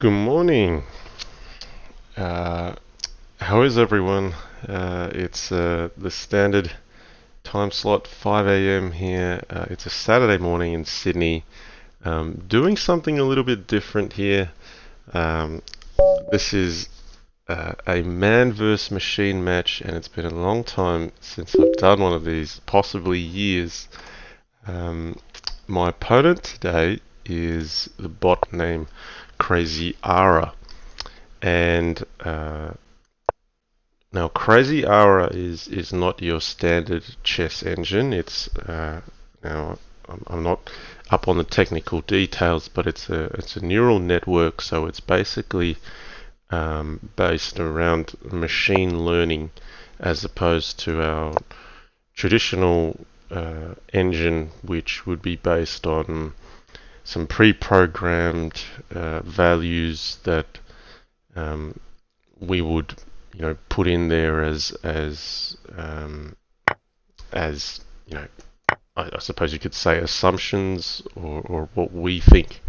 Good morning. Uh, how is everyone? It's the standard time slot, 5 a.m. here. It's a Saturday morning in Sydney. Doing something a little bit different here. Um, this is a man versus machine match, and it's been a long time since I've done one of these, possibly years. Um, my opponent today is the bot named Crazy Ara. And now, Crazy Ara is not your standard chess engine. Now I'm not up on the technical details, but it's a neural network, so it's basically based around machine learning as opposed to our traditional engine, which would be based on some pre-programmed values that um, we would put in there as I suppose you could say assumptions or what we think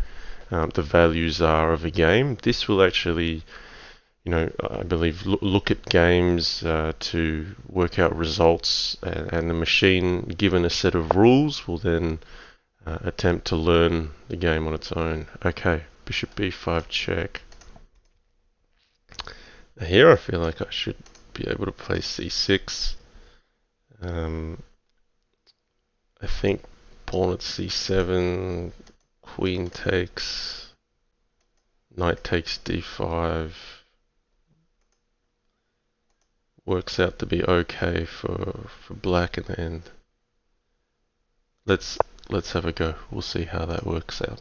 the values are of a game. This will actually I believe look at games to work out results, and the machine, given a set of rules, will then attempt to learn the game on its own. Okay, bishop b5 check. Here I feel like I should be able to play c6. I think pawn at c7, queen takes, knight takes d5, works out to be okay for black in the end. Let's have a go. We'll see how that works out.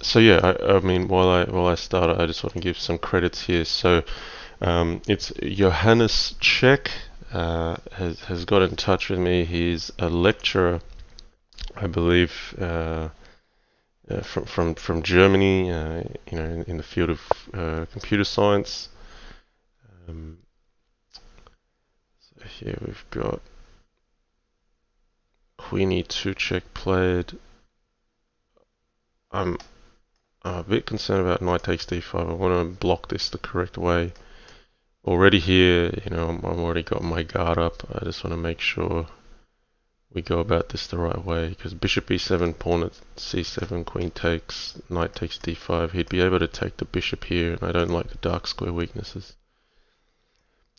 So yeah, I mean, while I start, I just want to give some credits here. So it's Johannes Czech has got in touch with me. He's a lecturer, I believe, from Germany. In the field of computer science. So here we've got Queen E2 check played. I'm a bit concerned about knight takes d5. I want to block this the correct way. Already here, I'm already got my guard up. I just want to make sure we go about this the right way, because bishop e7, pawn at c7, queen takes, knight takes d5. He'd be able to take the bishop here, and I don't like the dark square weaknesses.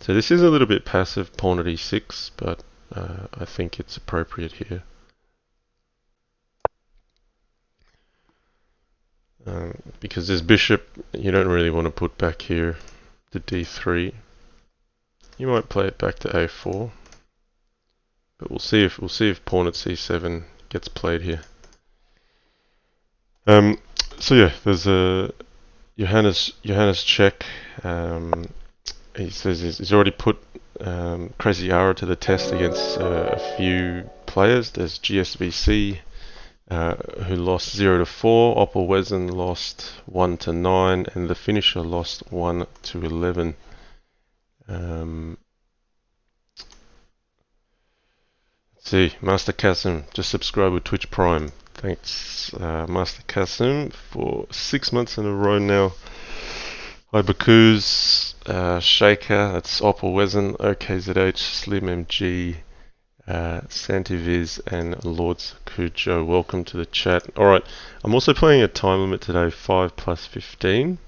So this is a little bit passive, pawn at e6, but I think it's appropriate here. Because this bishop, you don't really want to put back here to d3. You might play it back to a4, but we'll see if pawn at c7 gets played here. So yeah, there's a Johannes Czech. He says he's already put Crazy Ara to the test against a few players. There's GSVC, who lost 0-4. Oppelwesen lost 1-9, and the finisher lost 1-11. Let's see, Master Kasim just subscribed with Twitch Prime. Thanks, Master Kasim, for 6 months in a row now. Hi Bakuz, Shaker, that's Oppelwesen, OKZH, Slim MG, Santiviz, and Lords Cujo. Welcome to the chat. Alright, I'm also playing a time limit today, 5 plus 15.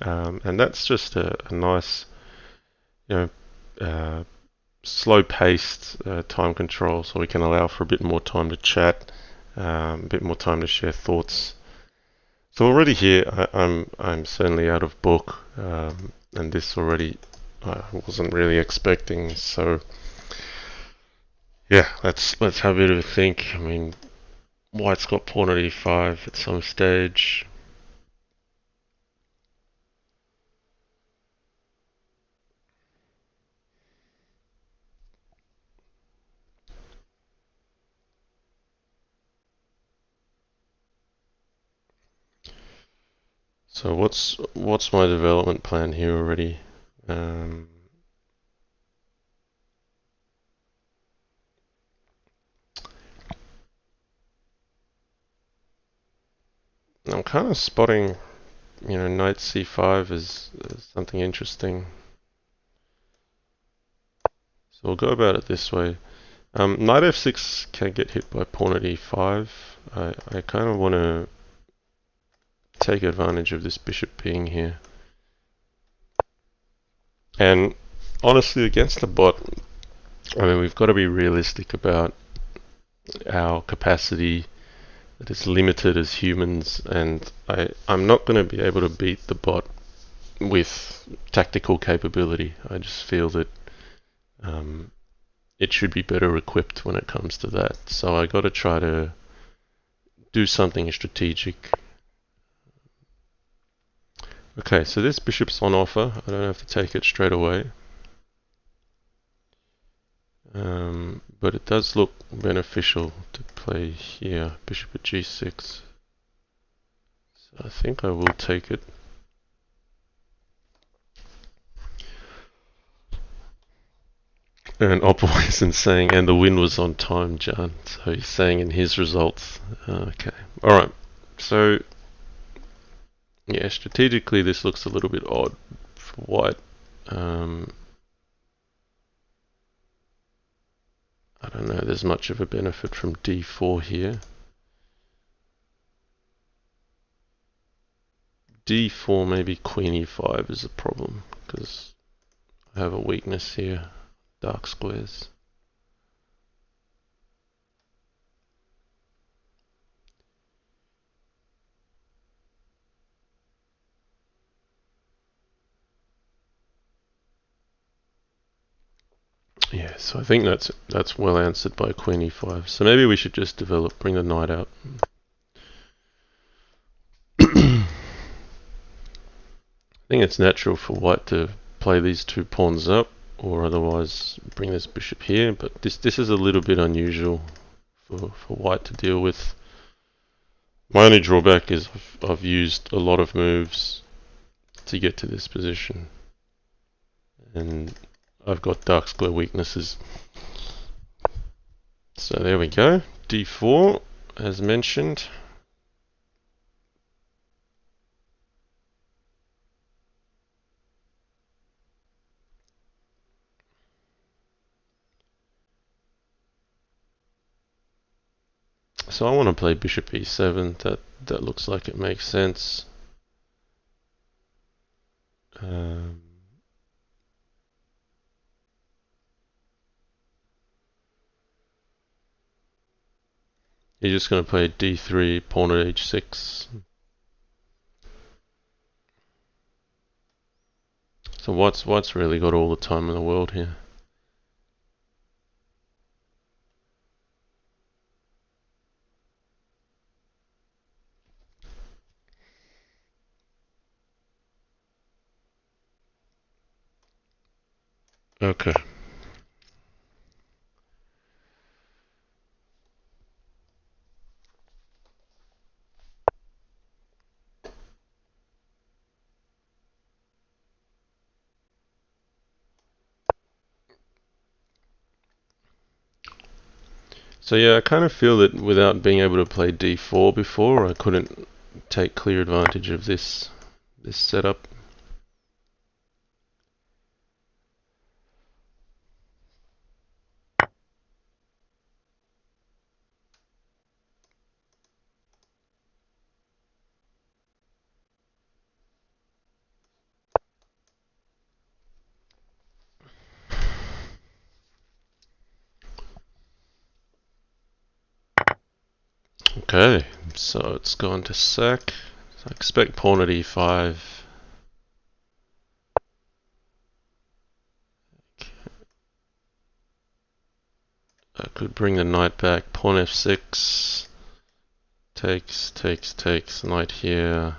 And that's just a nice, slow-paced time control, so we can allow for a bit more time to chat, a bit more time to share thoughts. So already here, I'm certainly out of book, and this already I wasn't really expecting. So yeah, let's have a bit of a think. I mean, White's got pawn at e5 at some stage. So what's my development plan here already? I'm kind of spotting, knight c5 as something interesting. So we'll go about it this way. Knight f6 can get hit by pawn at e5. I kind of want to take advantage of this bishop being here. And honestly, against the bot, I mean, we've got to be realistic about our capacity that is limited as humans, and I'm not going to be able to beat the bot with tactical capability. I just feel that it should be better equipped when it comes to that. So I got to try to do something strategic. Okay, so this bishop's on offer. I don't have to take it straight away. But it does look beneficial to play here, bishop at g6. So I think I will take it. And Oppo isn't saying, and the win was on time, Jan. So he's saying in his results. Okay, alright. So, yeah, strategically this looks a little bit odd for white. I don't know, there's much of a benefit from d4 here. d4, maybe queen e5 is a problem, because I have a weakness here, dark squares. Yeah, so I think that's well answered by queen e5. So maybe we should just bring the knight out. I think it's natural for white to play these two pawns up, or otherwise bring this bishop here, but this is a little bit unusual for white to deal with. My only drawback is I've used a lot of moves to get to this position, and I've got dark square weaknesses. So there we go, d4 as mentioned. So I want to play bishop e7. That looks like it makes sense. You're just going to play d3, pawn at h6. So white's really got all the time in the world here. Okay. So yeah, I kind of feel that without being able to play d4 before, I couldn't take clear advantage of this setup. Okay, so it's gone to sack. So I expect pawn at e5. I could bring the knight back. Pawn f6. Takes. Knight here.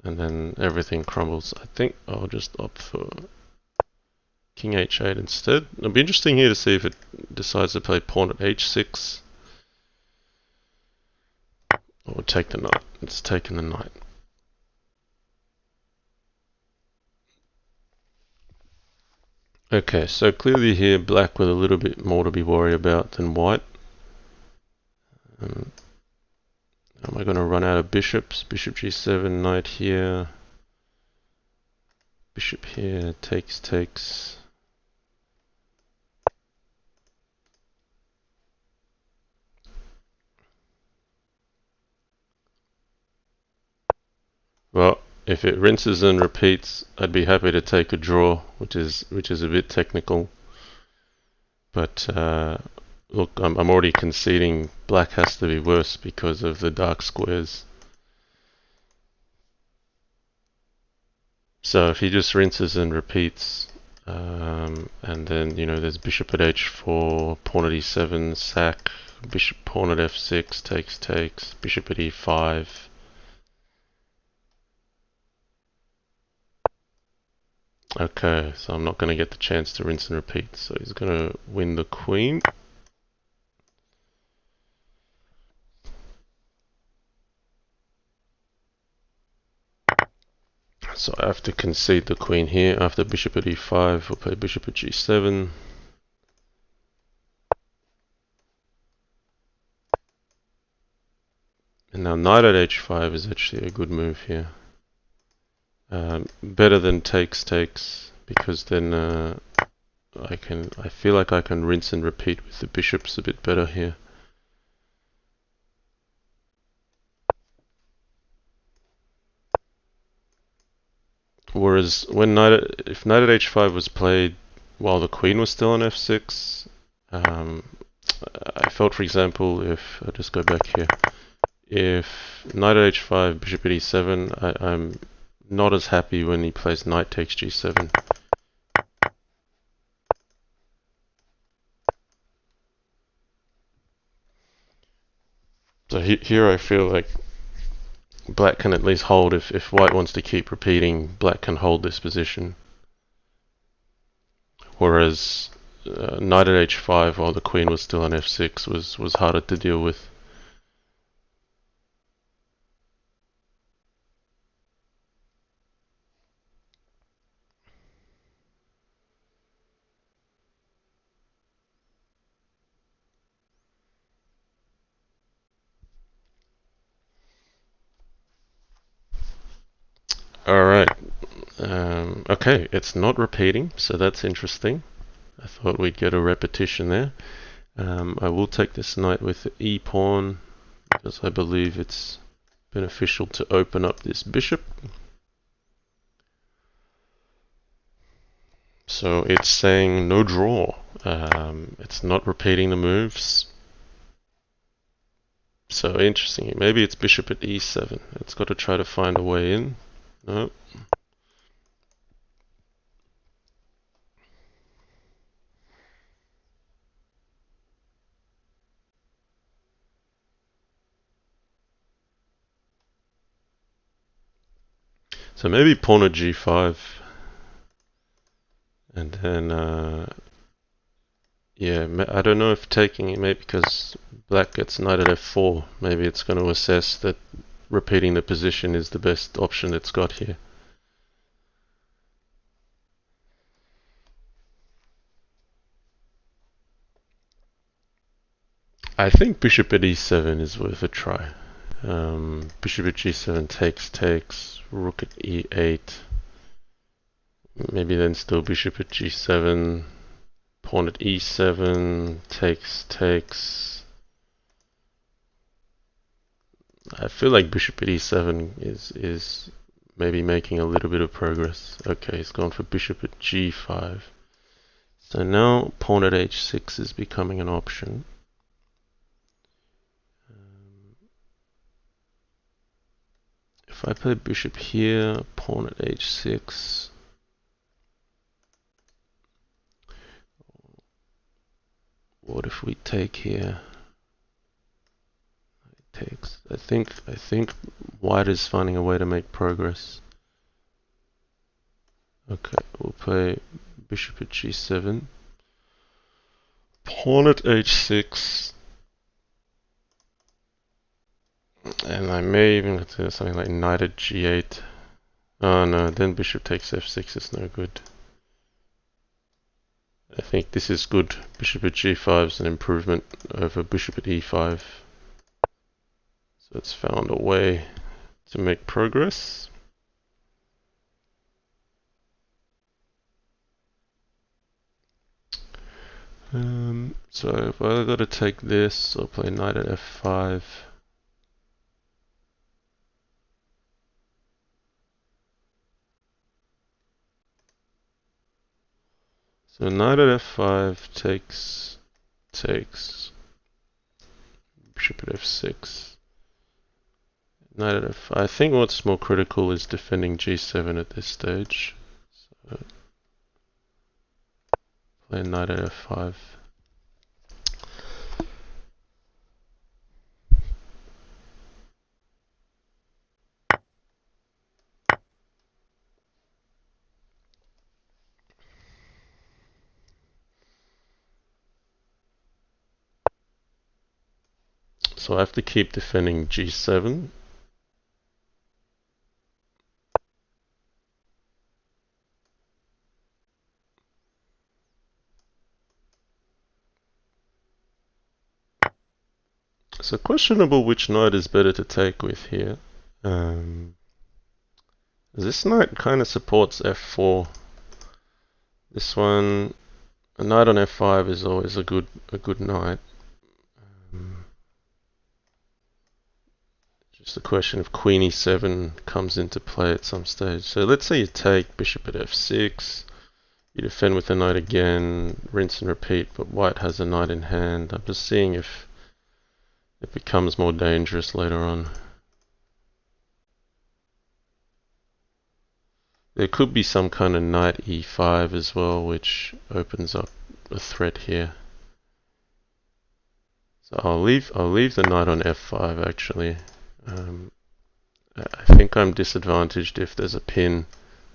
And then everything crumbles. I think I'll just opt for king h8 instead. It'll be interesting here to see if it decides to play pawn at h6. Or take the knight. It's taken the knight. Okay, so clearly here black with a little bit more to be worried about than white. Am I going to run out of bishops? Bishop g7, knight here. Bishop here, takes, takes. Well, if it rinses and repeats, I'd be happy to take a draw, which is a bit technical. But look, I'm already conceding black has to be worse because of the dark squares. So if he just rinses and repeats, and then there's bishop at h4, pawn at e7, sack, bishop pawn at f6, takes, takes, bishop at e5. Okay, so I'm not going to get the chance to rinse and repeat. So he's going to win the queen. So I have to concede the queen here. After bishop at e5, we'll play bishop at g7. And now knight at h5 is actually a good move here. Better than takes, takes, because then I feel like I can rinse and repeat with the bishops a bit better here. Whereas when if knight at h5 was played while the queen was still on f6, I felt, for example, if I just go back here, if knight at h5, bishop at e7, I'm not as happy when he plays knight takes g7. So here I feel like black can at least hold. If white wants to keep repeating, black can hold this position. Whereas knight at h5 while the queen was still on f6 was harder to deal with. Alright, okay, it's not repeating, so that's interesting. I thought we'd get a repetition there. I will take this knight with the e pawn because I believe it's beneficial to open up this bishop. So it's saying no draw. It's not repeating the moves. So interesting. Maybe it's bishop at e7. It's got to try to find a way in. No. So maybe pawn at g5. And then, yeah, I don't know if taking it, maybe because black gets knight at f4, maybe it's going to assess that repeating the position is the best option it's got here. I think bishop at e7 is worth a try. Bishop at g7 takes, takes, rook at e8. Maybe then still bishop at g7, pawn at e7, takes, takes. I feel like bishop at e7 is maybe making a little bit of progress. Okay, he's gone for bishop at g5. So now pawn at h6 is becoming an option. If I play bishop here, pawn at h6. What if we take here? It takes. I think white is finding a way to make progress. Okay, we'll play bishop at g7. Pawn at h6. And I may even do something like knight at g8. Oh no, then bishop takes f6 is no good. I think this is good. Bishop at g5 is an improvement over bishop at e5. So it's found a way to make progress. So if I got to take this, I'll play knight at f5. So knight at f5 takes, bishop at f6. Knight at f5. I think what's more critical is defending g7 at this stage. So play knight at f5. So I have to keep defending g7. So questionable which knight is better to take with here. This knight kind of supports f4. This one, a knight on f5 is always a good knight. Just a question if queen e7 comes into play at some stage. So let's say you take bishop at f6. You defend with the knight again, rinse and repeat, but white has a knight in hand. I'm just seeing if it becomes more dangerous later on. There could be some kind of knight e5 as well, which opens up a threat here. So I'll leave the knight on f5 actually. I think I'm disadvantaged if there's a pin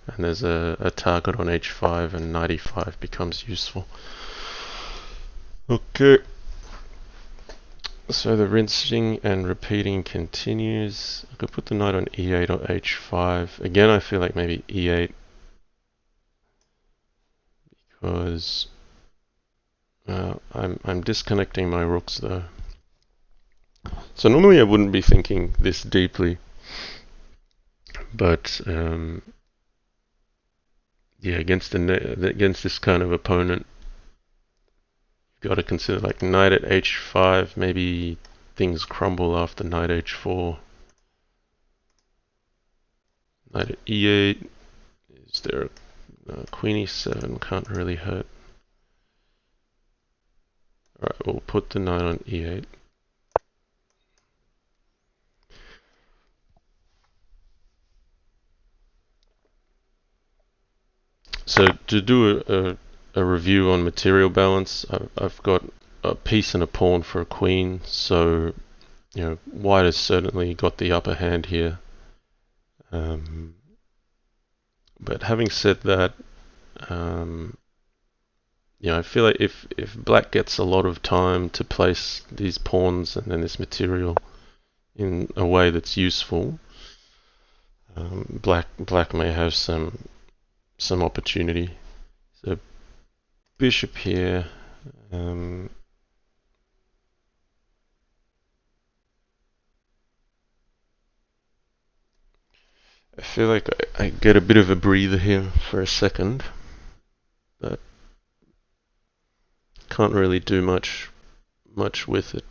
and there's a target on h5 and knight e5 becomes useful. Okay. So the rinsing and repeating continues. I could put the knight on e8 or h5. Again, I feel like maybe e8 because I'm disconnecting my rooks though. So normally I wouldn't be thinking this deeply, but yeah, against this kind of opponent, you've got to consider like knight at h5. Maybe things crumble after knight h4. Knight at e8. Is there queen e7 can't really hurt. Alright, we'll put the knight on e8. So to do a review on material balance, I've got a piece and a pawn for a queen, so you know white has certainly got the upper hand here. But having said that, I feel like if black gets a lot of time to place these pawns and then this material in a way that's useful, black may have some opportunity. So bishop here. I feel like I get a bit of a breather here for a second, but can't really do much with it.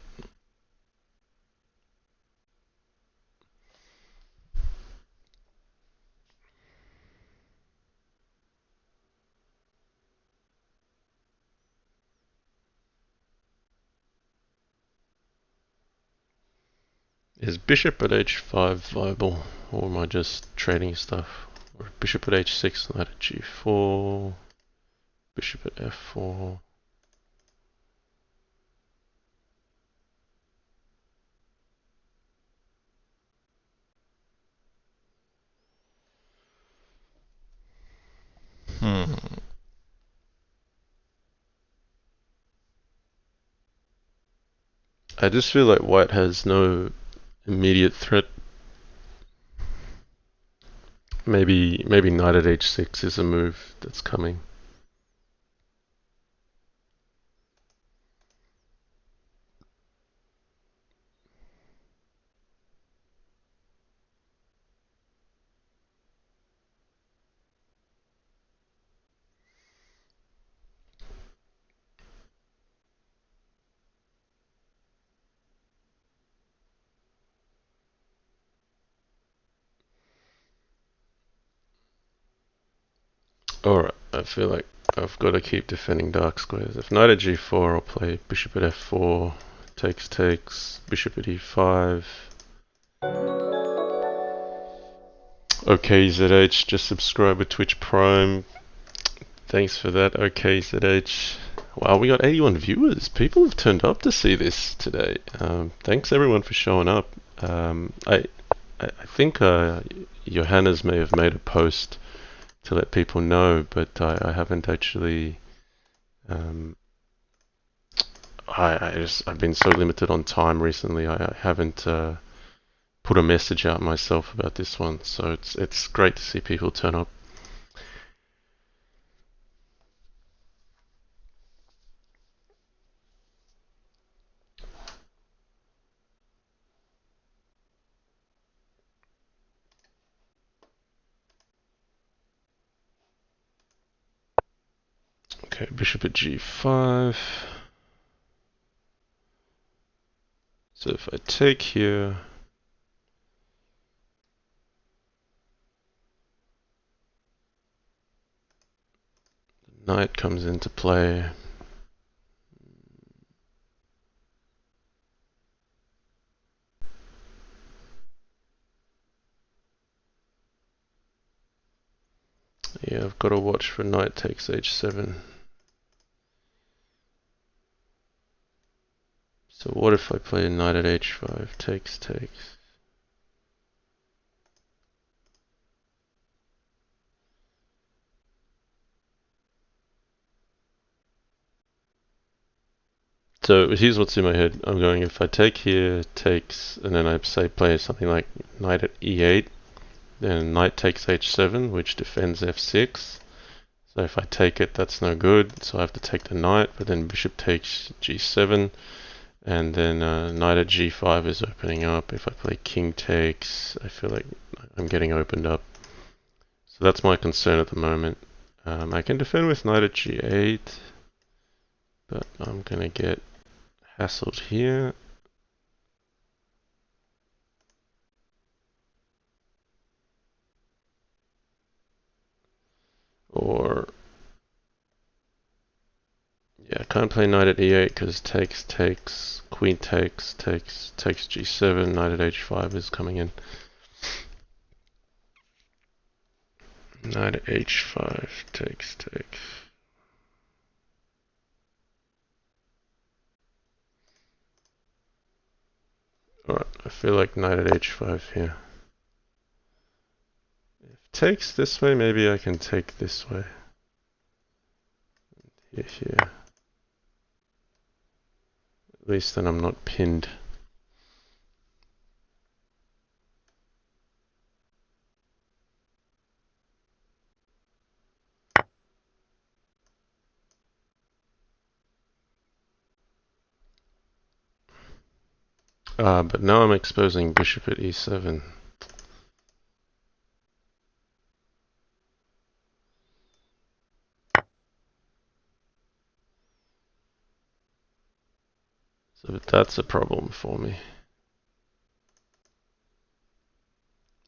Is bishop at h5 viable, or am I just trading stuff? Or bishop at h6, knight at g4, bishop at f4. I just feel like white has no immediate threat. Maybe knight at h6 is a move that's coming. Alright, I feel like I've got to keep defending dark squares. If knight at g4, I'll play bishop at f4, takes, bishop at e5. OKZH, just subscribe to Twitch Prime. Thanks for that, OKZH. Wow, we got 81 viewers. People have turned up to see this today. Thanks everyone for showing up. I think Johannes may have made a post to let people know, but I haven't actually. I've been so limited on time recently. I haven't put a message out myself about this one, so it's great to see people turn up. Okay, bishop at g5. So if I take here, knight comes into play. Yeah, I've got to watch for knight takes h7. So what if I play a knight at h5, takes. So here's what's in my head. I'm going, if I take here, takes, and then I say play something like knight at e8, then knight takes h7, which defends f6. So if I take it, that's no good, so I have to take the knight, but then bishop takes g7, and then knight at g5 is opening up. If I play king takes, I feel like I'm getting opened up. So that's my concern at the moment. I can defend with knight at g8, but I'm going to get hassled here. Or, yeah, I can't play knight at e8 because takes, queen takes g7, knight at h5 is coming in. Knight at h5, takes. Alright, I feel like knight at h5 here. If takes this way, maybe I can take this way. Here. At least then I'm not pinned. But now I'm exposing bishop at e7. So that's a problem for me.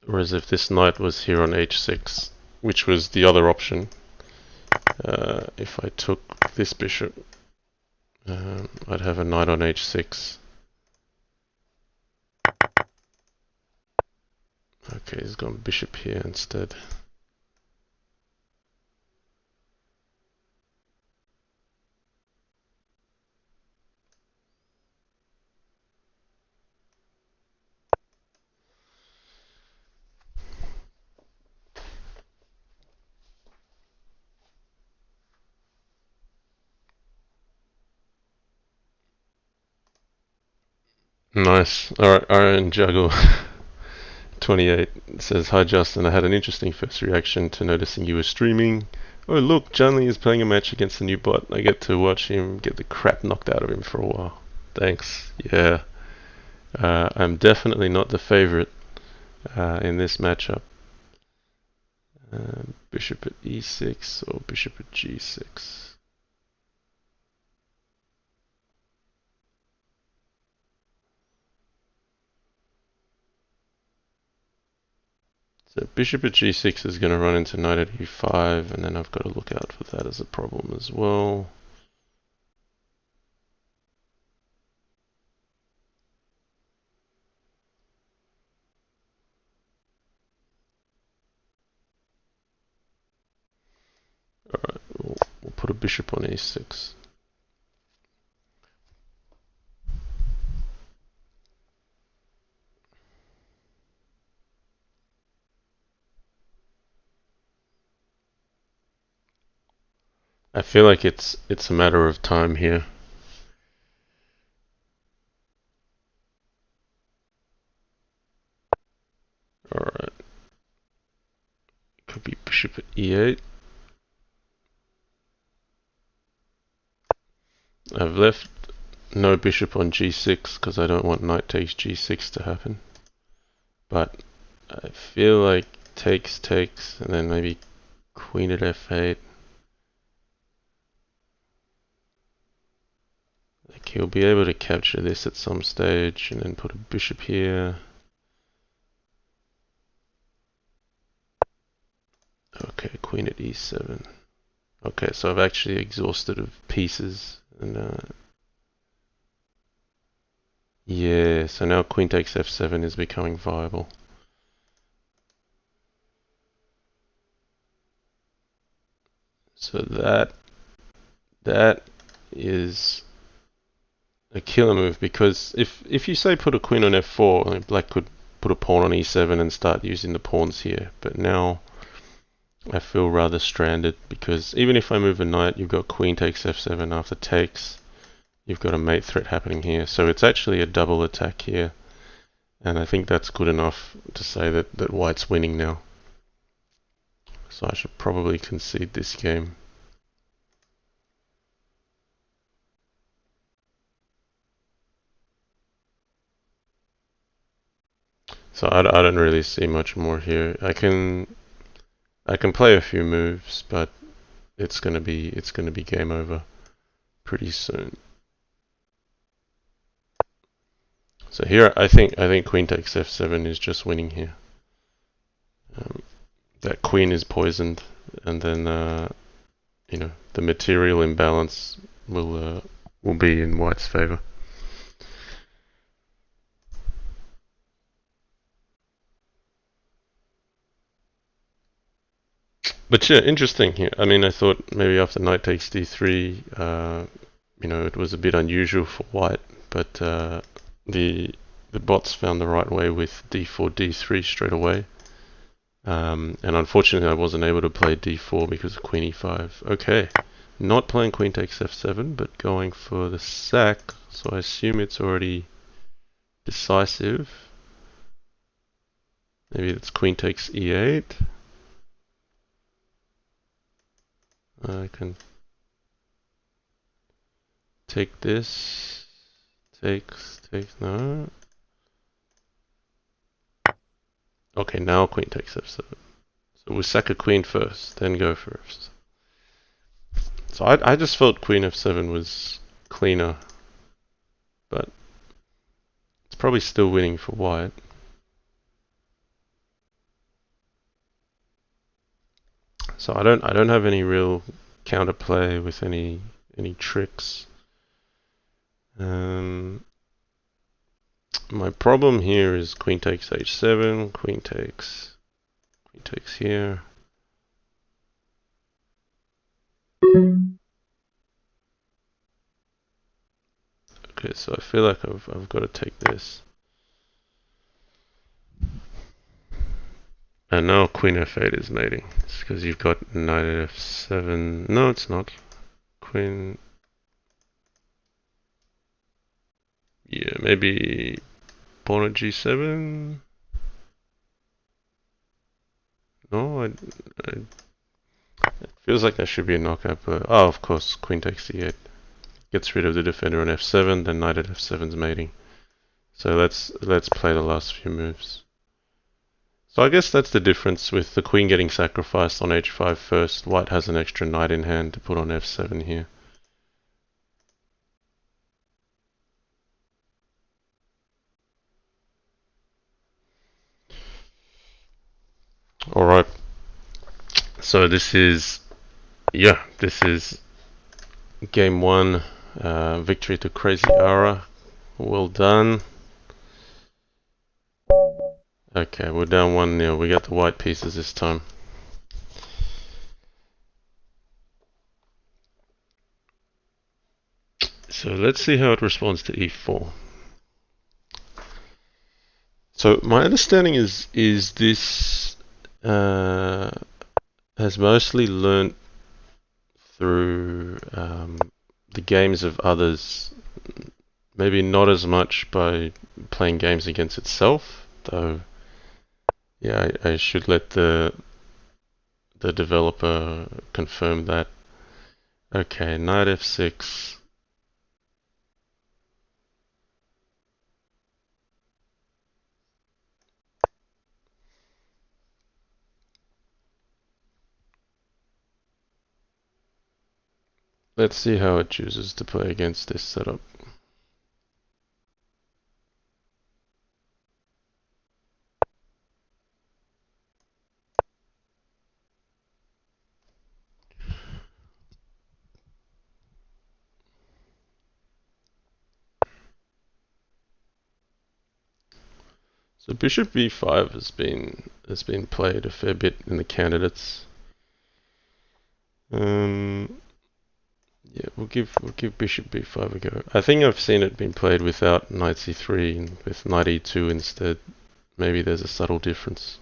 Whereas if this knight was here on h6, which was the other option, if I took this bishop, I'd have a knight on h6. Okay, he's gone bishop here instead. Nice. Alright, Iron Juggle 28 says, "Hi Justin, I had an interesting first reaction to noticing you were streaming. Oh look, JannLee is playing a match against a new bot. I get to watch him get the crap knocked out of him for a while. Thanks." Yeah. I'm definitely not the favorite in this matchup. Bishop at e6 or bishop at g6. So bishop at g6 is going to run into knight at e5, and then I've got to look out for that as a problem as well. Alright, we'll put a bishop on e6. I feel like it's a matter of time here. Alright. Could be bishop at e8. I've left no bishop on g6 because I don't want knight takes g6 to happen. But I feel like takes, and then maybe queen at f8. Like he'll be able to capture this at some stage and then put a bishop here. Okay, queen at e7. Okay, so I've actually exhausted of pieces. And yeah, so now queen takes f7 is becoming viable. So that is a killer move, because if you say put a queen on f4, black could put a pawn on e7 and start using the pawns here. But now I feel rather stranded, because even if I move a knight, you've got queen takes f7 after takes. You've got a mate threat happening here. So it's actually a double attack here. And I think that's good enough to say that white's winning now. So I should probably concede this game. So I don't really see much more here. I can play a few moves, but it's gonna be game over pretty soon. So here I think queen takes f7 is just winning here. That queen is poisoned, and then you know, the material imbalance will be in white's favor. But yeah, interesting here. I mean, I thought maybe after knight takes d3, you know, it was a bit unusual for white, but the bots found the right way with d4, d3 straight away. And unfortunately, I wasn't able to play d4 because of queen e5. Okay, not playing queen takes f7, but going for the sack. So I assume it's already decisive. Maybe it's queen takes e8. I can take this. Takes, no. Okay, now queen takes f7. So we sack a queen first, then go first. So I just felt queen f7 was cleaner, but it's probably still winning for white. So I don't have any real counterplay with any tricks. My problem here is queen takes h7, queen takes here. Okay, so I feel like I've got to take this. And now queen f8 is mating. It's because you've got knight at f7. No, it's not. Queen. Yeah, maybe pawn at g7. No, it feels like that should be a knockout, but oh, of course, queen takes e8 gets rid of the defender on f7. Then knight at f7's mating. So let's play the last few moves. So I guess that's the difference with the queen getting sacrificed on h5 first. White has an extra knight in hand to put on f7 here. So this is game one, victory to Crazy Ara. Well done. Okay, we're down 1-0. We got the white pieces this time. So let's see how it responds to e4. So my understanding is this has mostly learnt through the games of others. Maybe not as much by playing games against itself, though. Yeah, I should let the developer confirm that. Okay, knight f6. Let's see how it chooses to play against this setup. So bishop b5 has been played a fair bit in the candidates. Yeah, we'll give bishop b5 a go. I think I've seen it being played without knight c3 and with knight e2 instead. Maybe there's a subtle difference.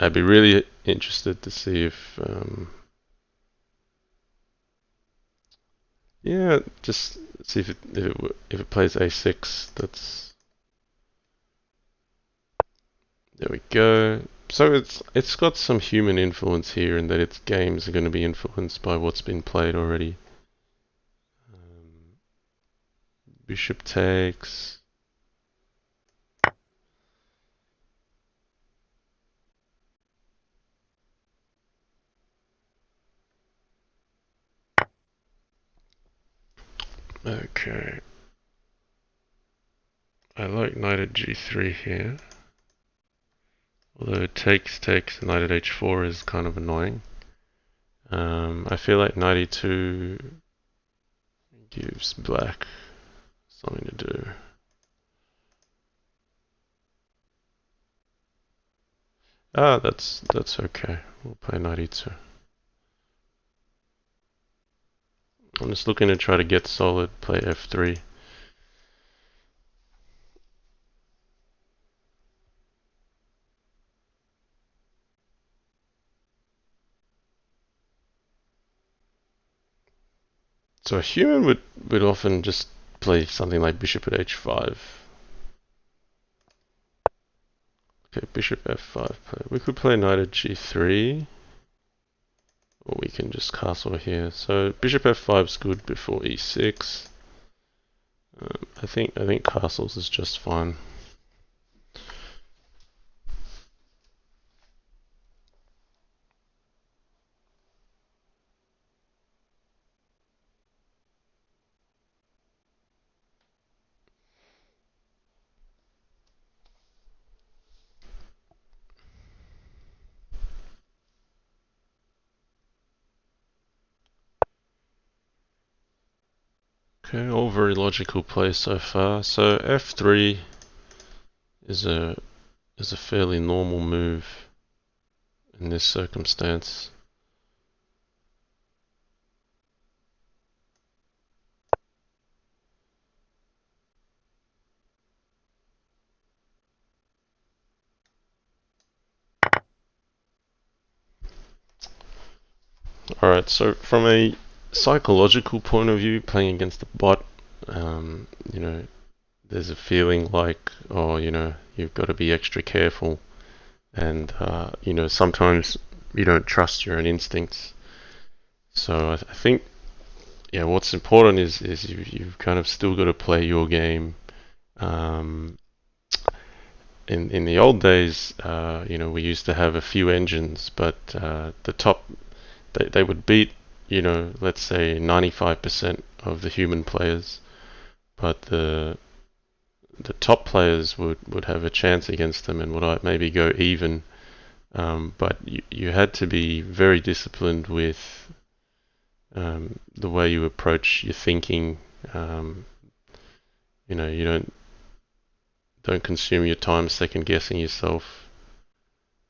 I'd be really interested to see if yeah, just see if it plays a6. There we go. So it's got some human influence here in that its games are going to be influenced by what's been played already. Bishop takes. Okay. I like knight at g3 here. Although takes, knight at h4 is kind of annoying. I feel like knight e2 gives black something to do. Ah, that's okay. We'll play knight e2. I'm just looking to try to get solid, play f3. So a human would often just play something like bishop at h5. Okay, bishop f5. We could play knight at g3. Or we can just castle here. So bishop f5 is good before e6. I think castles is just fine. Okay, all very logical plays so far. So f3 is a fairly normal move in this circumstance. Alright, so from a psychological point of view, playing against a bot, you know, there's a feeling like, oh, you've got to be extra careful, and sometimes you don't trust your own instincts. So I think, yeah, what's important is you've kind of still got to play your game. In the old days, we used to have a few engines, but the top they would beat, let's say 95% of the human players, but the top players would have a chance against them and would maybe go even But you had to be very disciplined with the way you approach your thinking. Um, you don't consume your time second guessing yourself.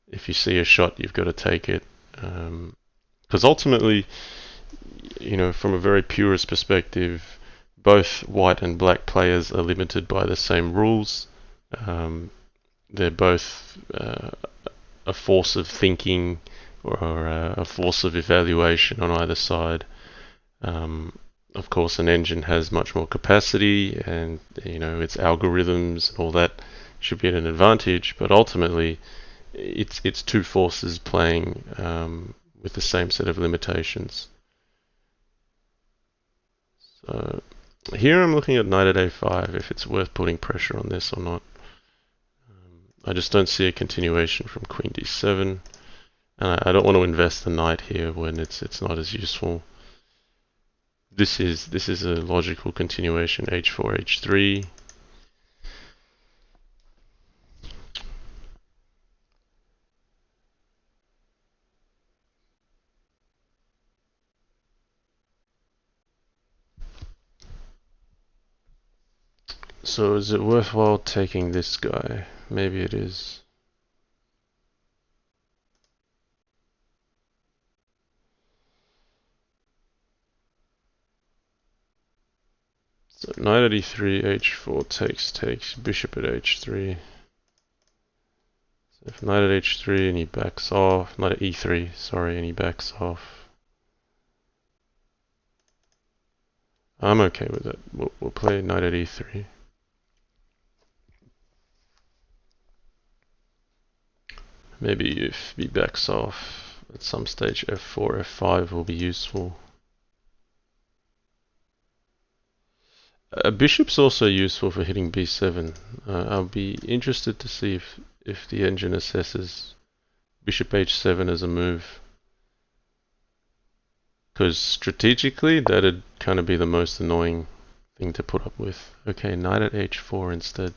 If you see a shot, you've got to take it. Because ultimately, from a very purist perspective, both white and black players are limited by the same rules. Um, they're both a force of thinking or a force of evaluation on either side. Um, of course, an engine has much more capacity, and its algorithms and all that should be at an advantage. But ultimately, it's two forces playing with the same set of limitations. So here I'm looking at knight at a5, if it's worth putting pressure on this or not. I just don't see a continuation from queen d7, and I don't want to invest the knight here when it's not as useful. This is a logical continuation, h4, h3. So is it worthwhile taking this guy? Maybe it is. So knight at e3, h4 takes, bishop at h3. So if knight at h3 and he backs off, knight at e3, sorry, and he backs off. I'm okay with it. We'll play knight at e3. Maybe if he backs off at some stage, f4, f5 will be useful. A bishop's also useful for hitting b7. I'll be interested to see if the engine assesses bishop h7 as a move. Because strategically, that'd kind of be the most annoying thing to put up with. Okay, knight at h4 instead.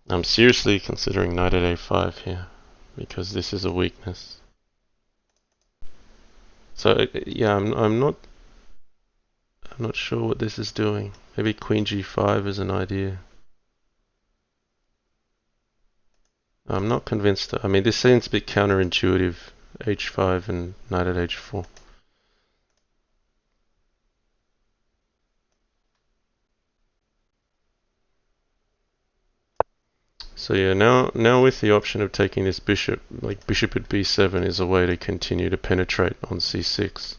I'm seriously considering knight at a5 here, because this is a weakness. So yeah, I'm not sure what this is doing. Maybe queen g5 is an idea. I'm not convinced. I mean, this seems a bit counterintuitive. h5 and knight at h4. So yeah, now with the option of taking this bishop, like bishop at b7 is a way to continue to penetrate on c6.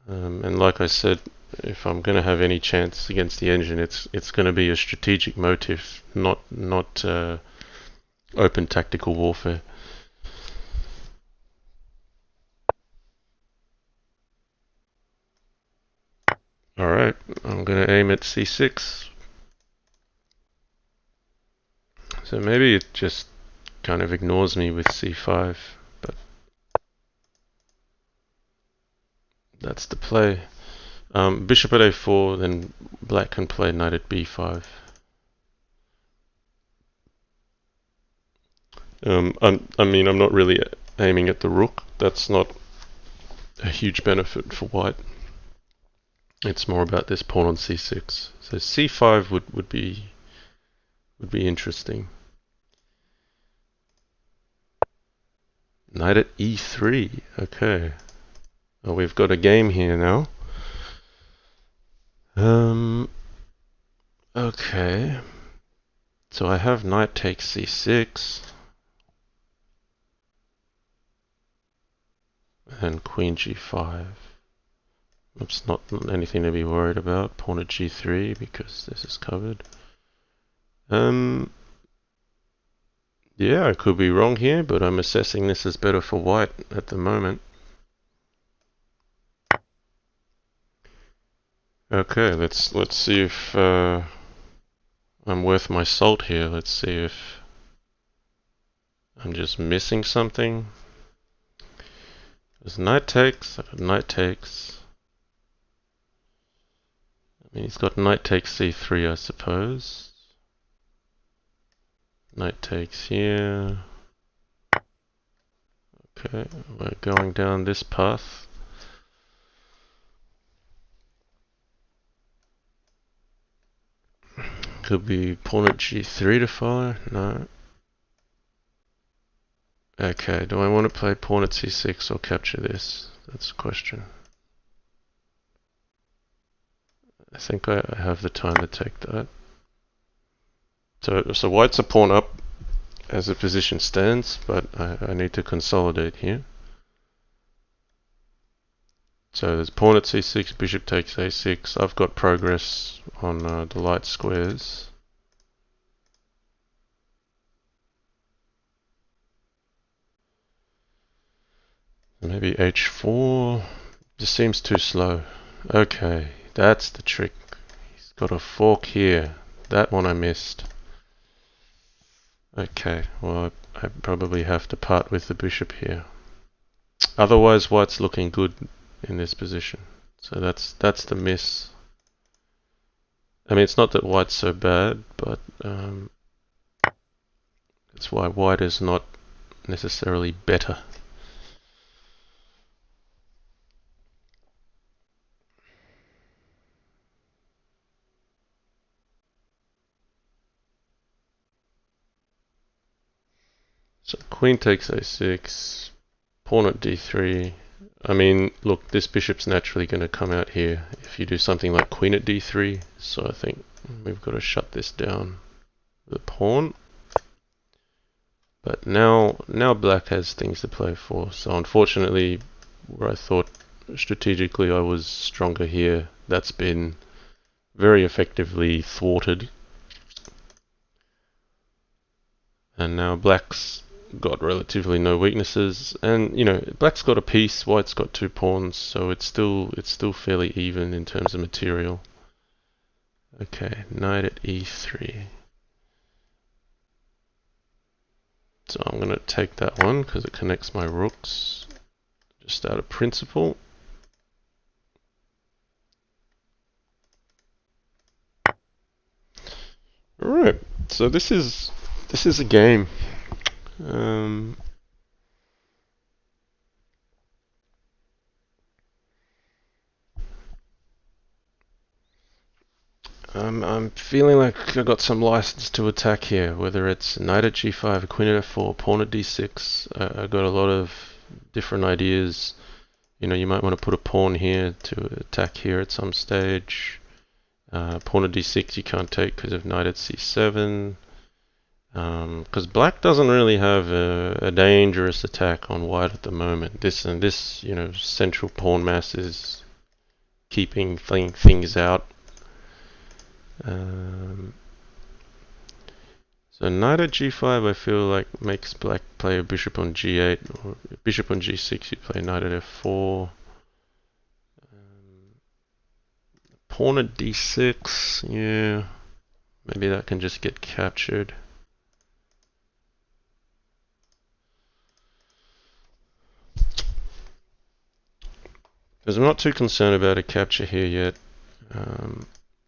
And like I said, if I'm going to have any chance against the engine, it's going to be a strategic motive, not open tactical warfare. Alright, I'm going to aim at c6. So maybe it just kind of ignores me with c5, but that's the play. Bishop at a4, then black can play knight at b5. I'm not really aiming at the rook. That's not a huge benefit for white. It's more about this pawn on c6. So c5 would be interesting. Knight at e3. Okay. Oh, we've got a game here now. Okay. So I have knight takes c6. And queen g5. It's not anything to be worried about. Pawn at g3 because this is covered. Yeah, I could be wrong here, but I'm assessing this as better for white at the moment. Okay, let's see if I'm worth my salt here. Let's see if I'm just missing something. There's knight takes, knight takes. mean, he's got knight takes c3, I suppose. Knight takes here. Okay, we're going down this path. Could be pawn at g3 to follow. No. Okay, do I want to play pawn at c6 or capture this? That's the question. I think I have the time to take that. So white's a pawn up as the position stands, but I need to consolidate here. So there's pawn at c6, bishop takes a6. I've got progress on the light squares. Maybe h4. This seems too slow. Okay, that's the trick. He's got a fork here. That one I missed. Okay, well I probably have to part with the bishop here. Otherwise white's looking good in this position. So that's the miss. I mean, it's not that white's so bad, but that's why white is not necessarily better. So queen takes a6, pawn at d3. I mean, look, this bishop's naturally going to come out here if you do something like queen at d3, so I think we've got to shut this down with a pawn. But now black has things to play for, so unfortunately, where I thought strategically I was stronger here, that's been very effectively thwarted. And now black's got relatively no weaknesses, and you know, black's got a piece, white's got 2 pawns, so it's still fairly even in terms of material. Okay, knight at e3. So I'm going to take that one because it connects my rooks, just out of principle. Alright, so this is a game. I'm feeling like I got some license to attack here, whether it's knight at g5, queen at f4, pawn at d6. I got a lot of different ideas. You know, you might want to put a pawn here to attack here at some stage. Pawn at d6 you can't take because of knight at c7. Because black doesn't really have a dangerous attack on white at the moment. This, you know, central pawn mass is keeping things out. So knight at g5 I feel like makes black play a bishop on g8, or bishop on g6 you play knight at f4. Pawn at d6, yeah, maybe that can just get captured. Because I'm not too concerned about a capture here yet.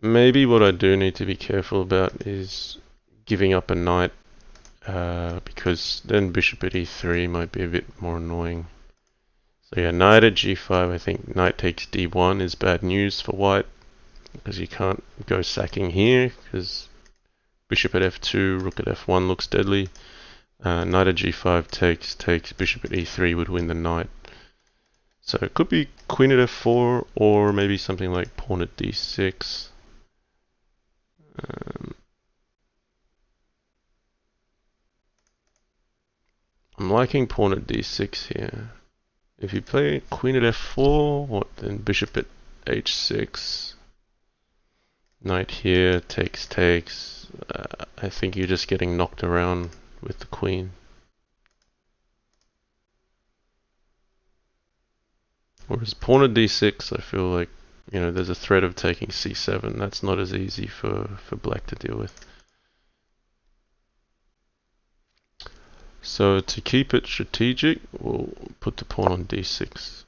Maybe what I do need to be careful about is giving up a knight, because then bishop at e3 might be a bit more annoying. So yeah, knight at g5, I think knight takes d1 is bad news for white, because you can't go sacking here, because bishop at f2, rook at f1 looks deadly. Knight at g5 takes bishop at e3 would win the knight. So it could be queen at f4, or maybe something like pawn at d6. I'm liking pawn at d6 here. If you play queen at f4, then bishop at h6. Knight here, takes. I think you're just getting knocked around with the queen. Whereas pawn at d6, I feel like, you know, there's a threat of taking c7. That's not as easy for black to deal with. So to keep it strategic, we'll put the pawn on d6.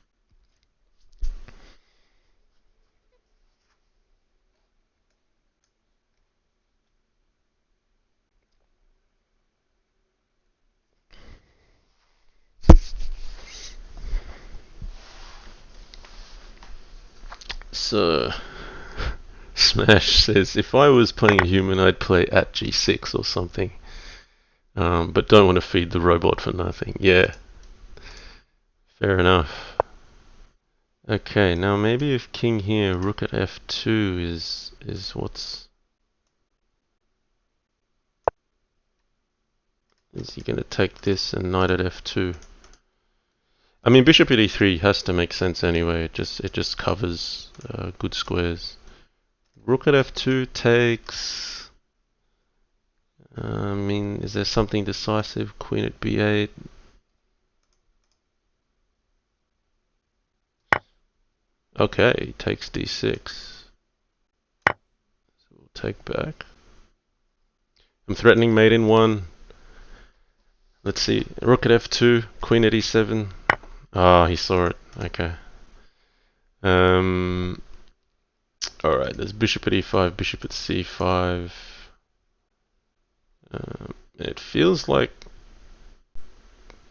So, Smash says, if I was playing a human, I'd play at G6 or something. But don't want to feed the robot for nothing. Yeah, fair enough. Okay, now maybe if king here, rook at f2 is what's... Is he going to take this and knight at f2? I mean, bishop at e3 has to make sense anyway. It just covers good squares. Rook at f2 takes... I mean, is there something decisive? Queen at b8. Okay, takes d6. So we'll take back. I'm threatening mate in 1. Let's see. Rook at f2, queen at e7. Ah, he saw it. Okay. Alright, there's bishop at e5, bishop at c5. It feels like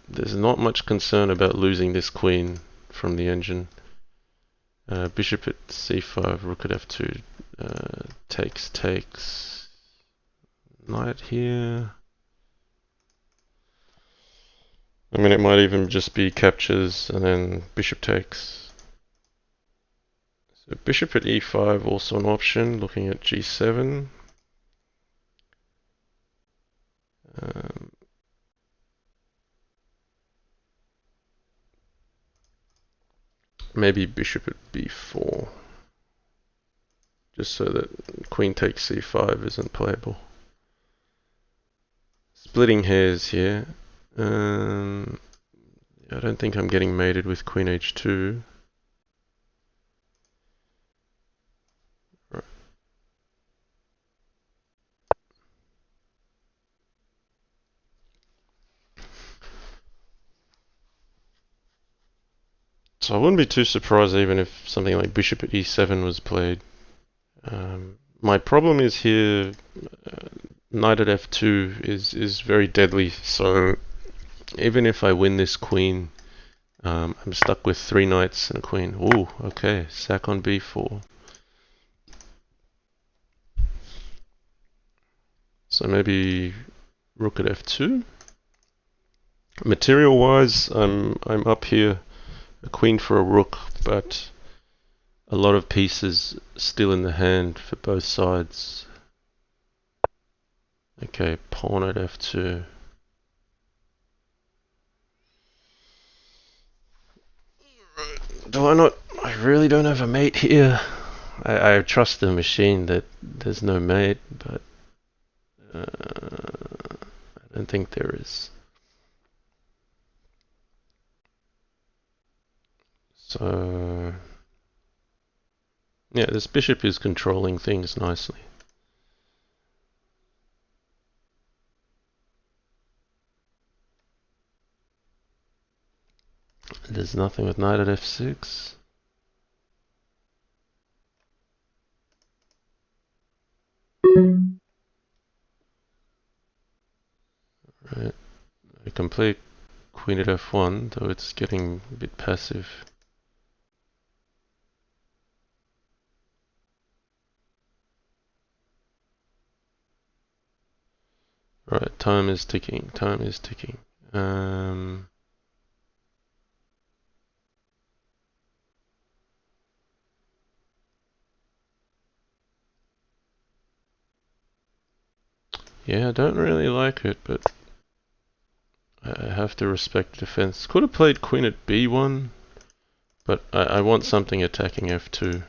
there's not much concern about losing this queen from the engine. Bishop at c5, rook at f2, takes. Knight here. I mean, it might even just be captures and then bishop takes. So bishop at e5 also an option, looking at g7. Maybe bishop at b4. Just so that queen takes c5 isn't playable. Splitting hairs here. I don't think I'm getting mated with queen h2. Right. So I wouldn't be too surprised even if something like bishop at e7 was played. My problem is here, knight at f2 is very deadly, so even if I win this queen, I'm stuck with 3 knights and a queen. Ooh, okay, sack on b4. So maybe rook at f2. Material-wise, I'm up here, a queen for a rook, but a lot of pieces still in the hand for both sides. Okay, pawn at f2. Do I not? I really don't have a mate here. I trust the machine that there's no mate, but I don't think there is. So yeah, this bishop is controlling things nicely. There's nothing with knight at f6. Right, a complete queen at f1, though it's getting a bit passive. Right, time is ticking, time is ticking. Yeah, I don't really like it, but I have to respect defense. Could have played queen at b1, but I want something attacking f2.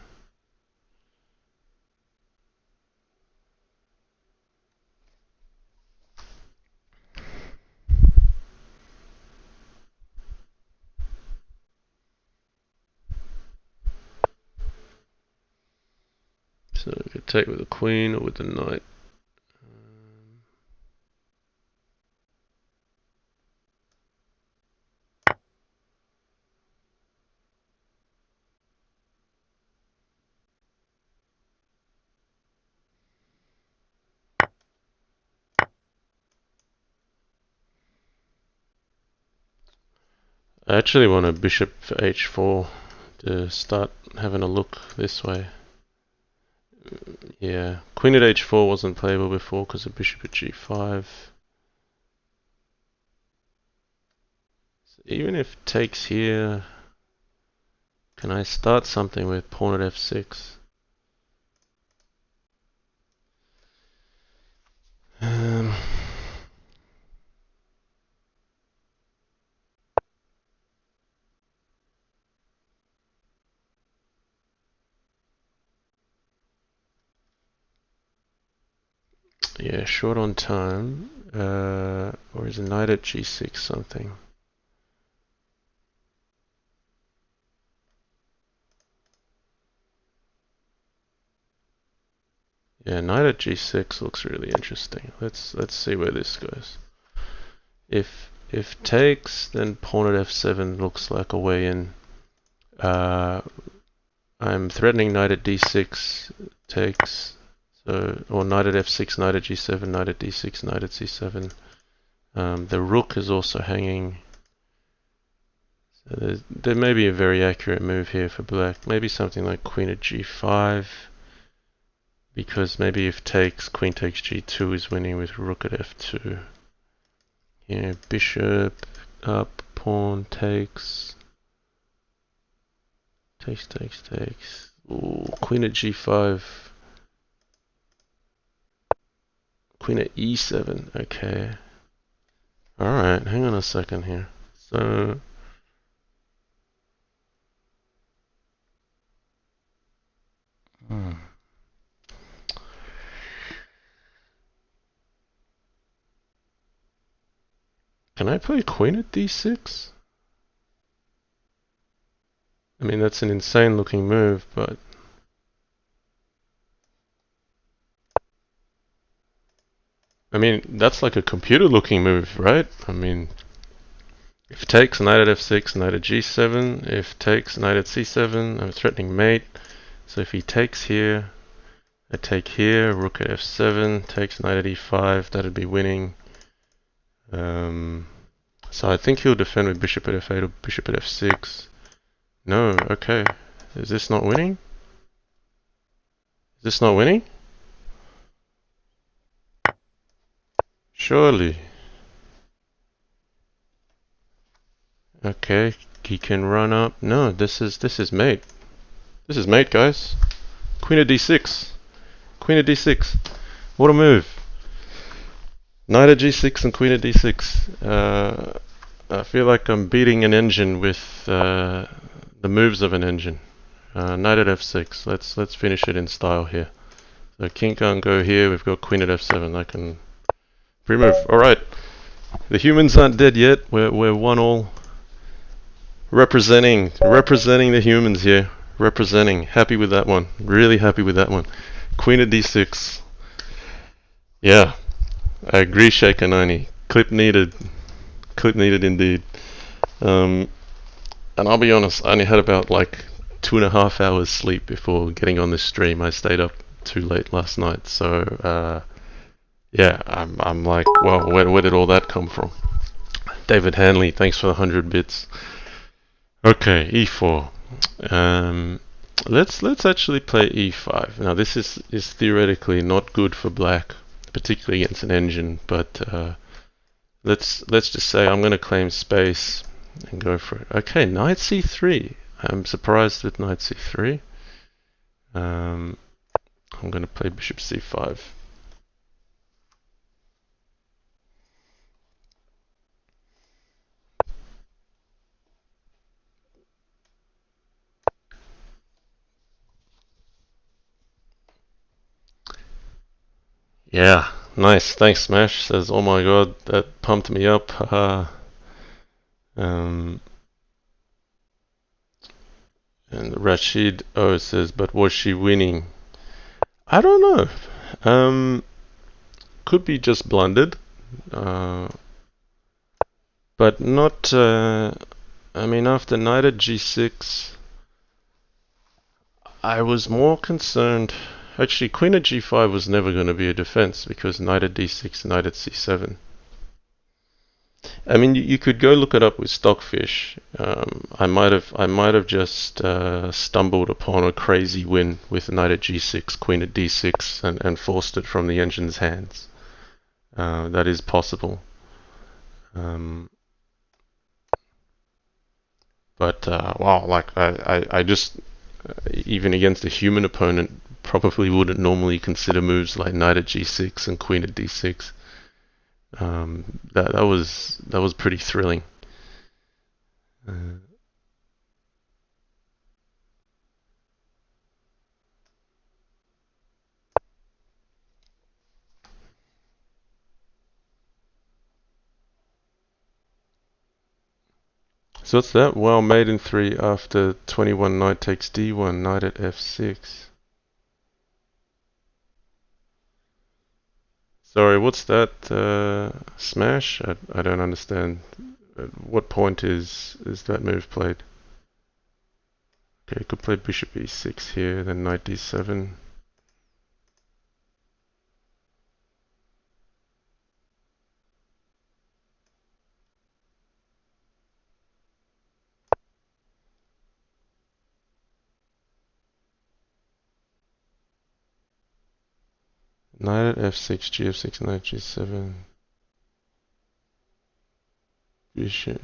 So I could take with the queen or with the knight. I actually want a bishop for h4 to start having a look this way. Yeah, queen at h4 wasn't playable before because of bishop at g5. So even if takes here, can I start something with pawn at f6? Yeah, short on time. Or is a knight at g6 something? Yeah, knight at g6 looks really interesting. Let's see where this goes. If takes, then pawn at f7 looks like a way in. I'm threatening knight at d6 takes. So, or knight at f6, knight at g7, knight at d6, knight at c7. The rook is also hanging. So there may be a very accurate move here for black. Maybe something like queen at g5. Because maybe if takes, queen takes g2 is winning with rook at f2. Yeah, bishop up, pawn takes. Takes. Ooh, queen at g5. Queen at e7, okay. Alright, hang on a second here. So can I play queen at d6? I mean, that's an insane looking move, but I mean, that's like a computer looking move, right? I mean, if takes, knight at f6, knight at g7. If takes, knight at c7, I'm threatening mate. So if he takes here, I take here, rook at f7, takes knight at e5, that'd be winning. So I think he'll defend with bishop at f8 or bishop at f6. No, okay. Is this not winning? Is this not winning? Surely. Okay, he can run up. No, this is mate. This is mate, guys. Queen at d6. Queen at d6. What a move. Knight at g6 and queen at d6. I feel like I'm beating an engine with the moves of an engine. Knight at f6. Let's finish it in style here. So king can't go here. We've got queen at f7. I can pre-move. All right. The humans aren't dead yet. We're 1-all. Representing the humans here. Representing. Happy with that one. Really happy with that one. Queen at d6. Yeah. I agree, Shaker 90. Clip needed. Clip needed indeed. And I'll be honest, I only had about like 2.5 hours sleep before getting on this stream. I stayed up too late last night, so yeah, I'm like, well, where did all that come from? David Hanley, thanks for the 100 bits. Okay, e4. Let's actually play e5. Now this is theoretically not good for black, particularly against an engine, but let's just say I'm going to claim space and go for it. Okay, knight c3. I'm surprised with knight c3. I'm going to play bishop c5. Yeah, nice. Thanks, Smash. Says, oh my god, that pumped me up. And Rashid O says, but was she winning? I don't know. Could be just blundered. But not. I mean, after knight at g6, I was more concerned. Actually, queen at g5 was never going to be a defense because knight at d6, knight at c7. I mean, you could go look it up with Stockfish. I might have just stumbled upon a crazy win with knight at g6, queen at d6, and forced it from the engine's hands. That is possible. Um, but wow, like I just even against a human opponent probably wouldn't normally consider moves like knight at g6 and queen at d6. That was pretty thrilling. Uh, so what's that? Well, mate in 3 after 21 knight takes d1, knight at f6. Sorry, what's that? Smash? I don't understand. At what point is that move played? Okay, could play bishop e6 here, then knight d7. Knight at f6, gf6, knight g7. Bishop.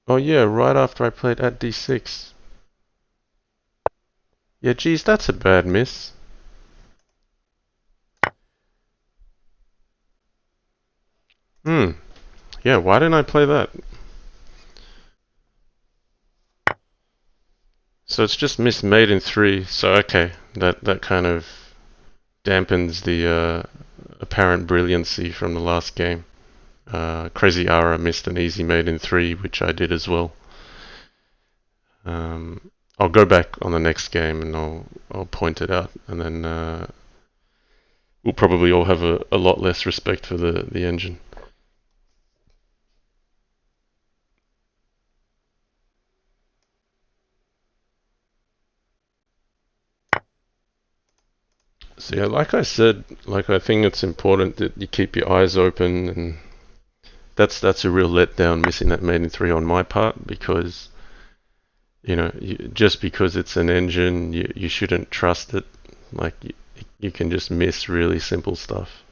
Oh yeah, right after I played at d6. Yeah, geez, that's a bad miss. Hmm. Yeah, why didn't I play that? So it's just miss mate in 3. So okay, that kind of dampens the apparent brilliancy from the last game. CrazyAra missed an easy mate in 3, which I did as well. I'll go back on the next game and I'll point it out, and then we'll probably all have a lot less respect for the engine. So yeah, like I said, like I think it's important that you keep your eyes open, and that's a real letdown missing that mate in 3 on my part, because just because it's an engine, you shouldn't trust it. Like you can just miss really simple stuff.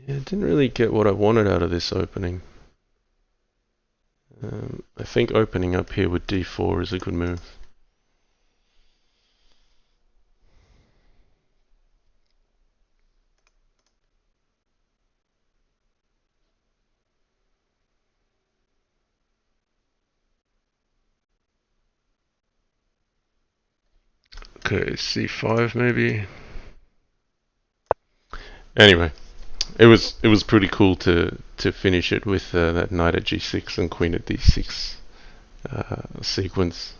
Yeah, I didn't really get what I wanted out of this opening. I think opening up here with d4 is a good move. Okay, c5 maybe. Anyway, it was pretty cool to finish it with that knight at g6 and queen at d6 sequence.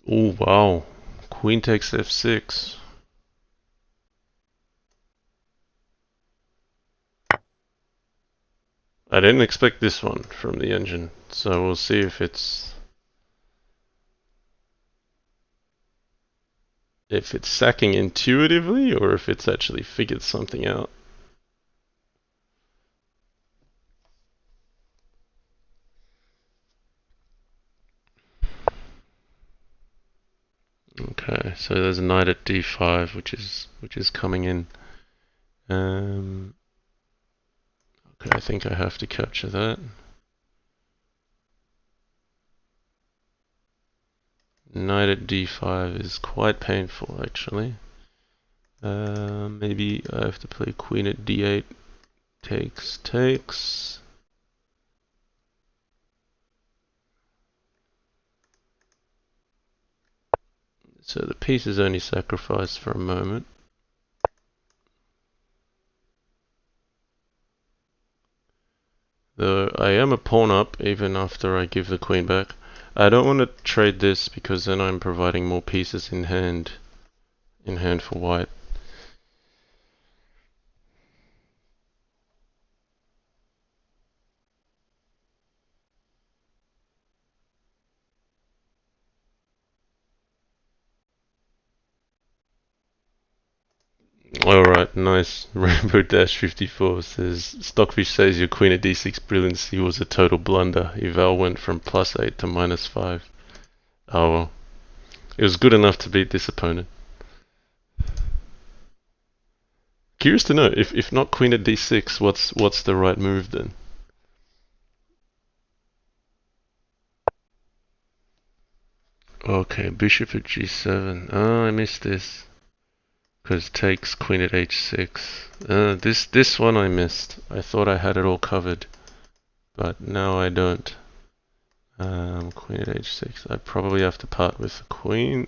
Oh wow, queen takes f6. I didn't expect this one from the engine, so we'll see if it's sacking intuitively or if it's actually figured something out. Okay, so there's a knight at d5, which is coming in. Um, okay, I think I have to capture that. Knight at d5 is quite painful, actually. Maybe I have to play queen at d8. Takes. So the piece is only sacrificed for a moment. Though I am a pawn up even after I give the queen back. I don't want to trade this because then I'm providing more pieces in hand for white. Alright, nice. Rainbow Dash 54 says Stockfish says your queen at d6 brilliancy was a total blunder. Your val went from +8 to -5. Oh well. It was good enough to beat this opponent. Curious to know, if not queen at d6, what's the right move then? Okay, bishop at g7. Oh, I missed this. Because takes queen at h6. This one I missed. I thought I had it all covered, but now I don't. Queen at h6. I probably have to part with the queen.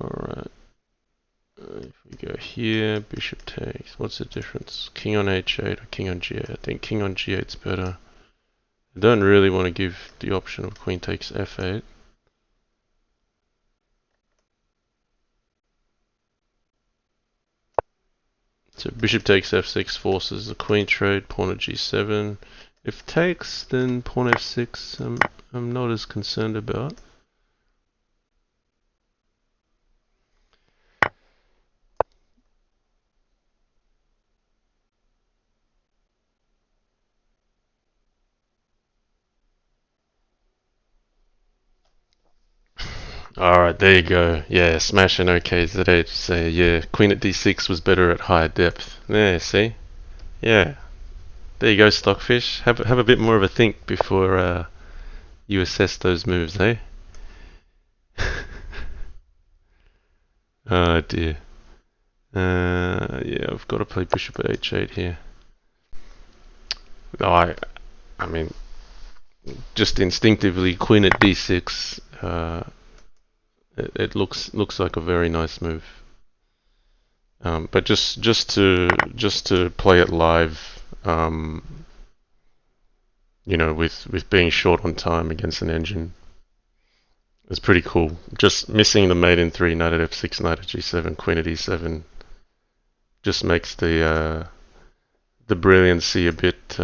Alright. If we go here, bishop takes. What's the difference? King on h8 or king on g8? I think king on g8 is better. I don't really want to give the option of queen takes f8. So bishop takes f6 forces the queen trade, pawn at g7. If takes, then pawn f6 I'm not as concerned about. Alright, there you go. Yeah, smashing OKZ8. Say, yeah, queen at d6 was better at higher depth. Yeah, see? Yeah. There you go, Stockfish. Have a bit more of a think before you assess those moves, eh? Oh dear. Yeah, I've got to play bishop at h8 here. Oh, I mean, just instinctively, queen at d6. It looks like a very nice move. But just to play it live, you know, with being short on time against an engine, it's pretty cool. Just missing the mate in 3, knight at f6, knight at g7, queen at e7, just makes the brilliancy a bit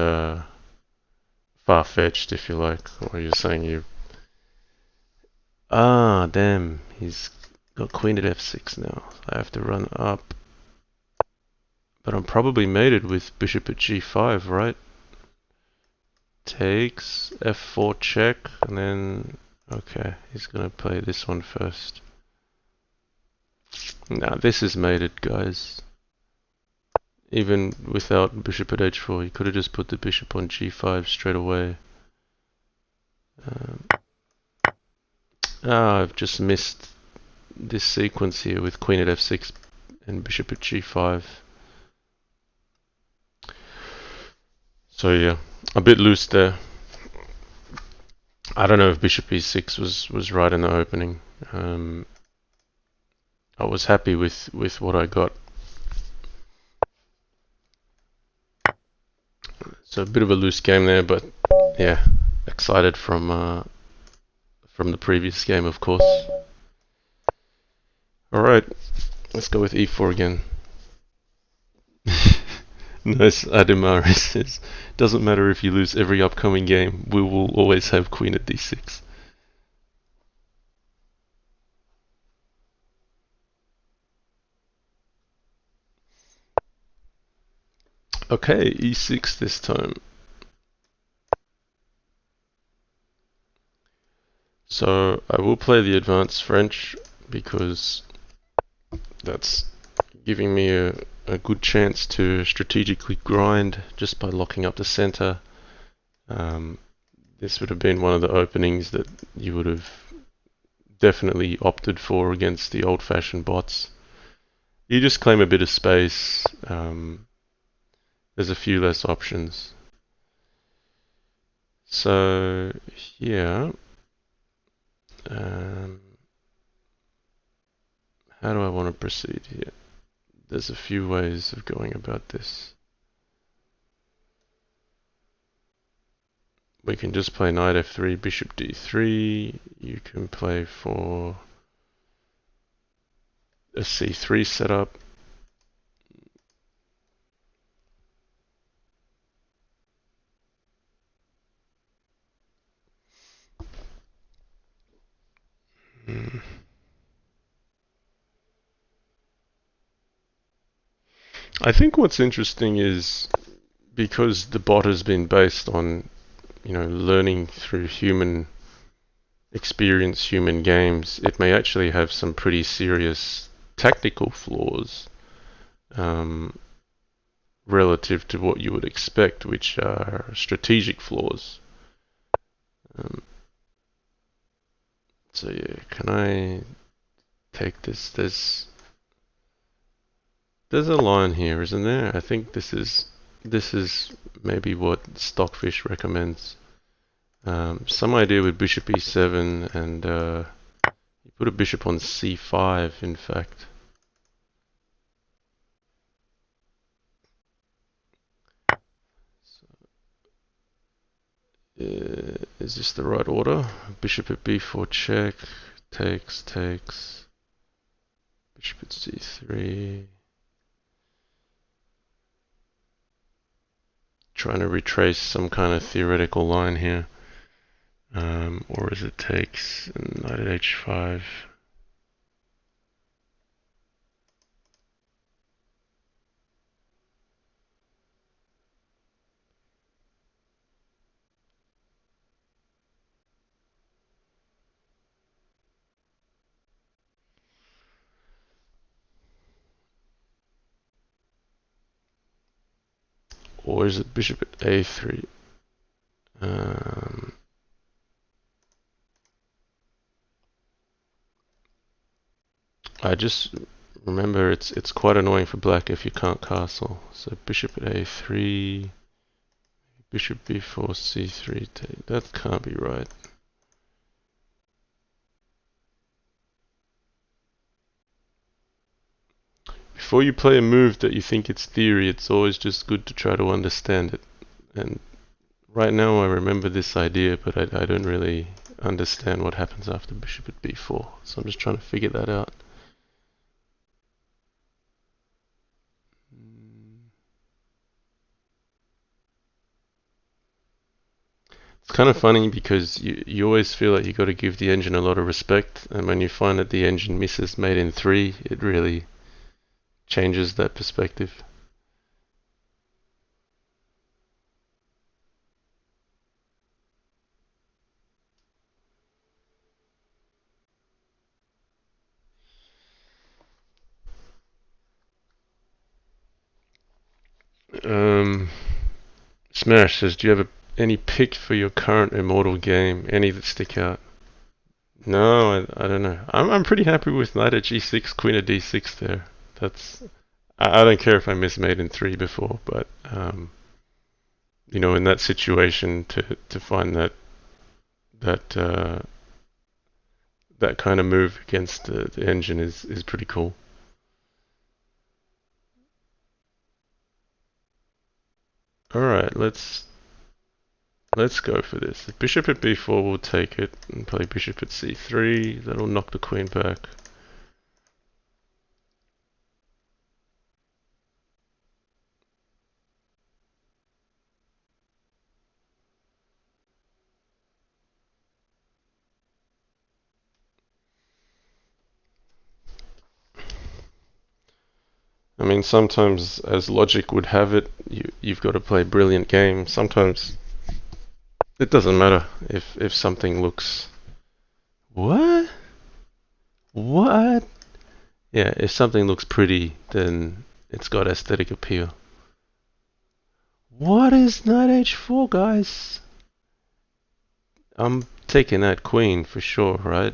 far-fetched, if you like. Or you're saying you... Ah, damn, he's got queen at f6 now. I have to run up. But I'm probably mated with bishop at g5, right? Takes, f4 check, and then... Okay, he's gonna play this one first. Now this is mated, guys. Even without bishop at h4, he could have just put the bishop on g5 straight away. I've just missed this sequence here with queen at f6 and bishop at g5. So yeah, a bit loose there. I don't know if bishop e6 was right in the opening. I was happy with what I got. So a bit of a loose game there, but yeah, excited from the previous game, of course. All right, let's go with e4 again. Nice, Ademari says, doesn't matter if you lose every upcoming game, we will always have queen at d6. Okay, e6 this time. So I will play the advanced French because that's giving me a good chance to strategically grind just by locking up the center. This would have been one of the openings that you would have definitely opted for against the old-fashioned bots. You just claim a bit of space, there's a few less options. So here, how do I want to proceed here? There's a few ways of going about this. We can just play knight f3, bishop d3. You can play for a c3 setup. I think what's interesting is because the bot has been based on, learning through human experience, human games, it may actually have some pretty serious tactical flaws relative to what you would expect, which are strategic flaws. So yeah, can I take this? There's a line here, isn't there? I think this is maybe what Stockfish recommends. Some idea with bishop e7 and you put a bishop on c5, in fact. Is this the right order? Bishop at b4 check, takes. Bishop at c3. Trying to retrace some kind of theoretical line here. Or is it takes knight at h5? Or is it bishop at a3? I just remember it's quite annoying for black if you can't castle. So bishop at a3, bishop b4, c3. That can't be right. Before you play a move that you think it's theory, it's always just good to try to understand it. And right now I remember this idea, but I don't really understand what happens after bishop at b4. So I'm just trying to figure that out. It's kind of funny because you always feel like you got to give the engine a lot of respect, and when you find that the engine misses mate in 3, it really changes that perspective. Smash says, do you have any pick for your current Immortal game? Any that stick out? No, I don't know. I'm pretty happy with knight at g6, queen at d6 there. I don't care if I miss mate in 3 before, but in that situation to find that kind of move against the engine is pretty cool. Alright, let's go for this. The bishop at b4 will take it and play bishop at c3. That'll knock the queen back. I mean, sometimes, as logic would have it, you've got to play a brilliant game. Sometimes it doesn't matter if something looks... What? What? Yeah, if something looks pretty, then it's got aesthetic appeal. What is knight h4, guys? I'm taking that queen for sure, right?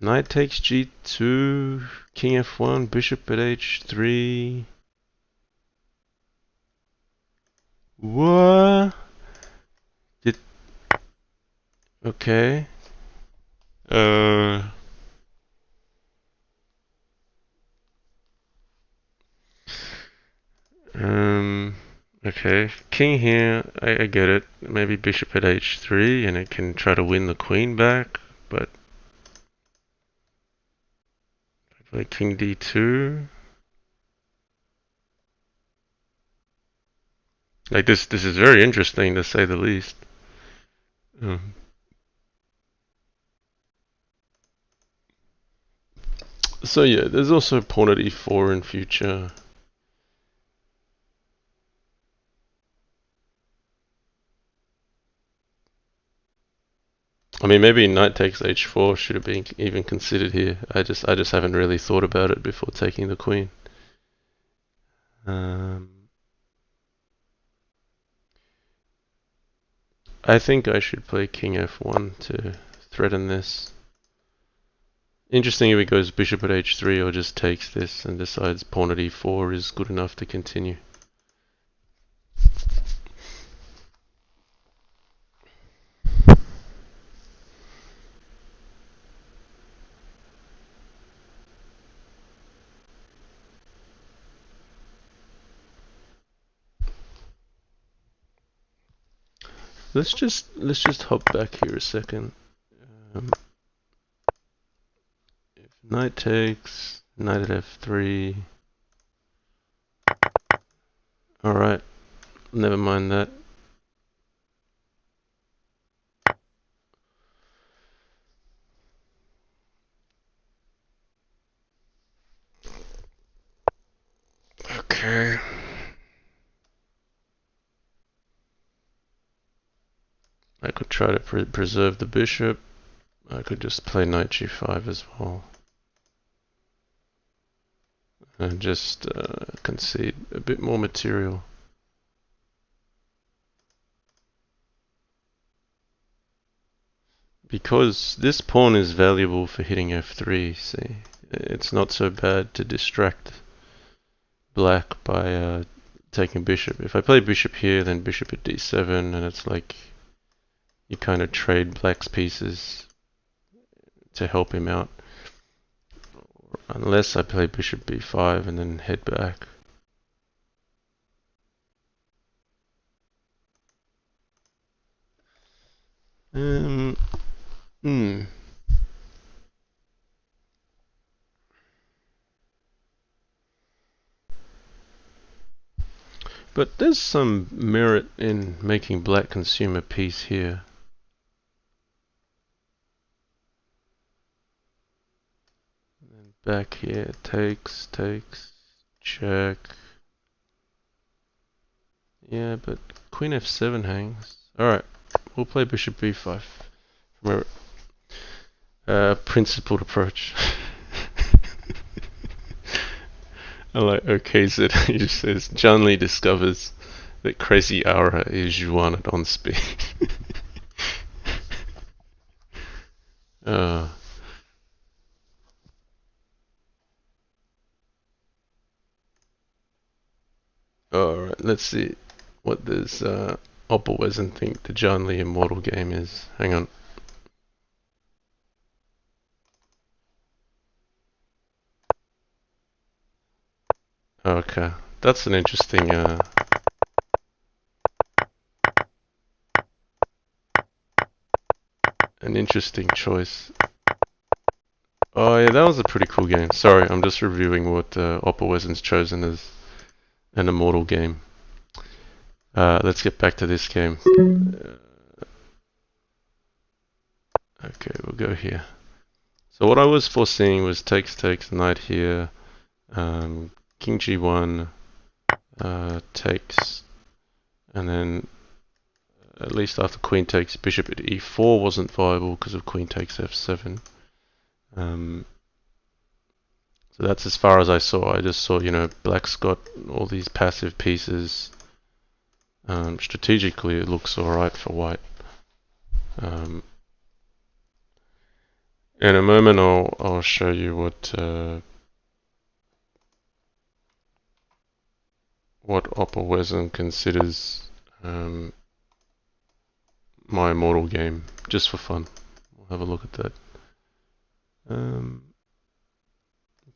Knight takes g2, king f1, bishop at h3. What? Did okay? Uh. Okay. King here. I get it. Maybe bishop at h3, and it can try to win the queen back. But play king d2. Like this is very interesting to say the least. Um, so yeah, there's also pawn at e4 in future. I mean, maybe knight takes h4 should have been even considered here. I just haven't really thought about it before taking the queen. I think I should play king f1 to threaten this. Interesting if he goes bishop at h3 or just takes this and decides pawn at e4 is good enough to continue. Let's just hop back here a second. If knight takes, knight at f3. Alright, never mind that. Okay. I could try to preserve the bishop. I could just play knight g5 as well. And just concede a bit more material. Because this pawn is valuable for hitting f3, see. It's not so bad to distract black by taking bishop. If I play bishop here, then bishop at d7, and it's like you kind of trade black's pieces to help him out. Unless I play bishop b5 and then head back. But there's some merit in making black consume a piece here. And back here, takes, check. Yeah, but queen f7 hangs. Alright, we'll play bishop b5 from a principled approach. I like OKZ. He just says JannLee discovers that Crazy Ara is Yuan at on speed. Alright, let's see what this Opperwesen think the JannLee Immortal game is. Hang on. Okay, that's an interesting choice. Oh yeah, that was a pretty cool game. Sorry, I'm just reviewing what Opperwesen's chosen as an immortal game. Let's get back to this game. Okay, we'll go here. So what I was foreseeing was takes, knight here, king g1, takes, and then at least after queen takes, bishop at e4 wasn't viable because of queen takes f7. So that's as far as I saw. I just saw, black's got all these passive pieces. Strategically, it looks alright for white. In a moment, I'll show you what Opperwesen considers my immortal game, just for fun. We'll have a look at that.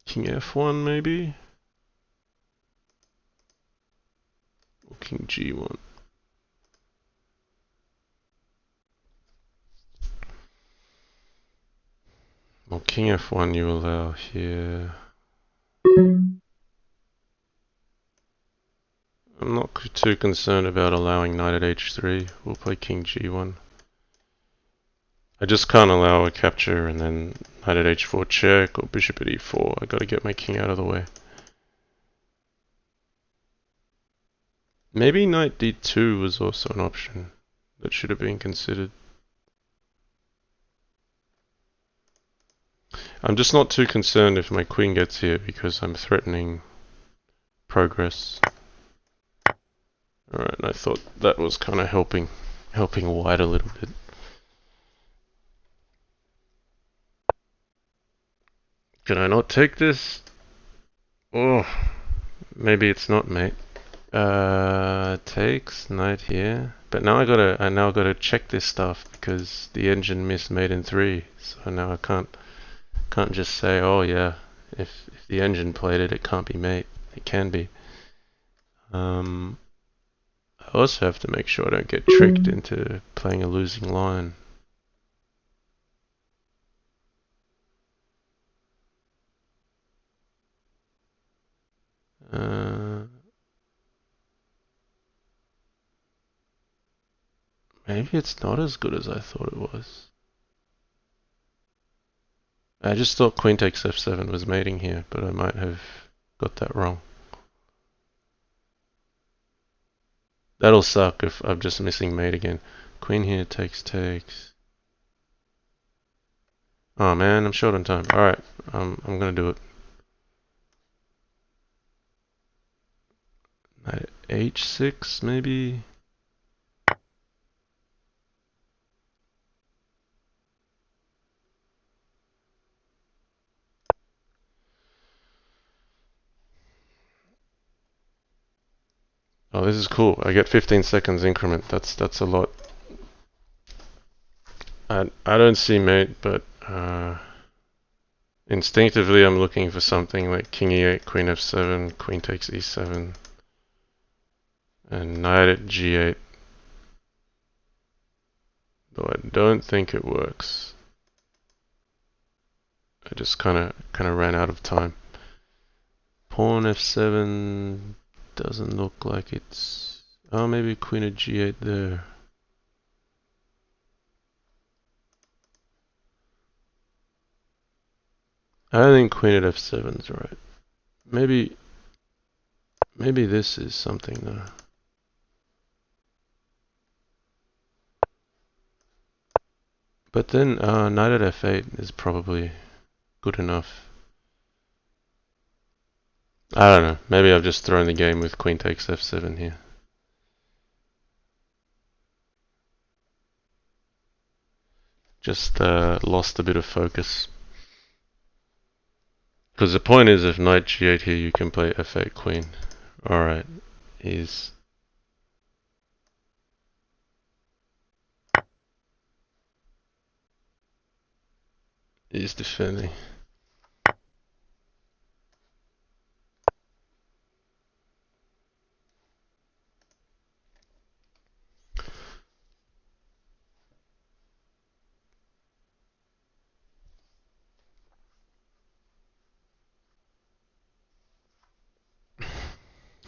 King F1 maybe? Or King G1? Well, King F1 you allow here. I'm not too concerned about allowing knight at h3. We'll play King G1. I just can't allow a capture and then knight at h4 check or bishop at e4. I gotta get my king out of the way. Maybe knight d2 was also an option that should have been considered. I'm just not too concerned if my queen gets here because I'm threatening progress. Alright, I thought that was kind of helping white a little bit. Can I not take this? Oh, maybe it's not, mate. Takes knight here, but now I now gotta check this stuff because the engine missed mate in 3. So now I can't just say, oh yeah, if the engine played it, it can't be mate. It can be. I also have to make sure I don't get tricked into playing a losing line. Maybe it's not as good as I thought it was. I just thought queen takes f7 was mating here, but I might have got that wrong. That'll suck if I'm just missing mate again. Queen here takes. Oh man, I'm short on time. Alright, I'm gonna do it. Knight h6 maybe? Oh, this is cool. I get 15 seconds increment. That's a lot. I don't see mate, but instinctively I'm looking for something like king e8, queen f7, queen takes e7, and knight at g8. Though I don't think it works. I just kind of ran out of time. Pawn f7 doesn't look like it's. Oh, maybe queen at g8 there. I don't think queen at f7 is right. Maybe this is something though. But then knight at f8 is probably good enough. I don't know. Maybe I've just thrown the game with queen takes f7 here. Just lost a bit of focus. Because the point is, if knight g8 here, you can play f8 queen. Alright, he's defending.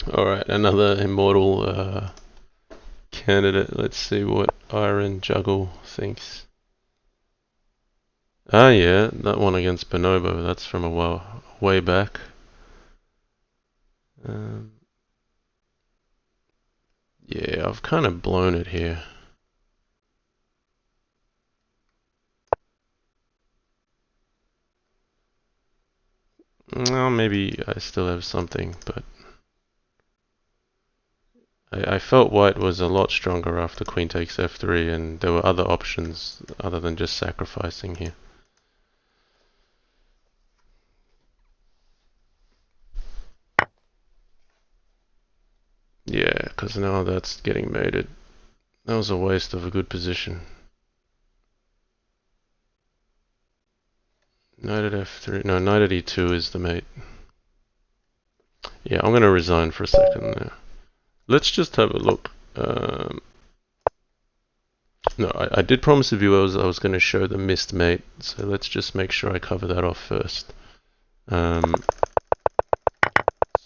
Alright, another immortal candidate. Let's see what Iron Juggle thinks. Ah yeah, that one against Bonobo, that's from a while, way back. Yeah, I've kind of blown it here. Well, maybe I still have something, but I felt white was a lot stronger after queen takes f3, and there were other options other than just sacrificing here. because now that's getting mated. That was a waste of a good position. Knight at f3. No, knight at e2 is the mate. Yeah, I'm going to resign for a second there. Let's just have a look. No, I did promise the viewers I was going to show the missed mate, so let's just make sure I cover that off first. So,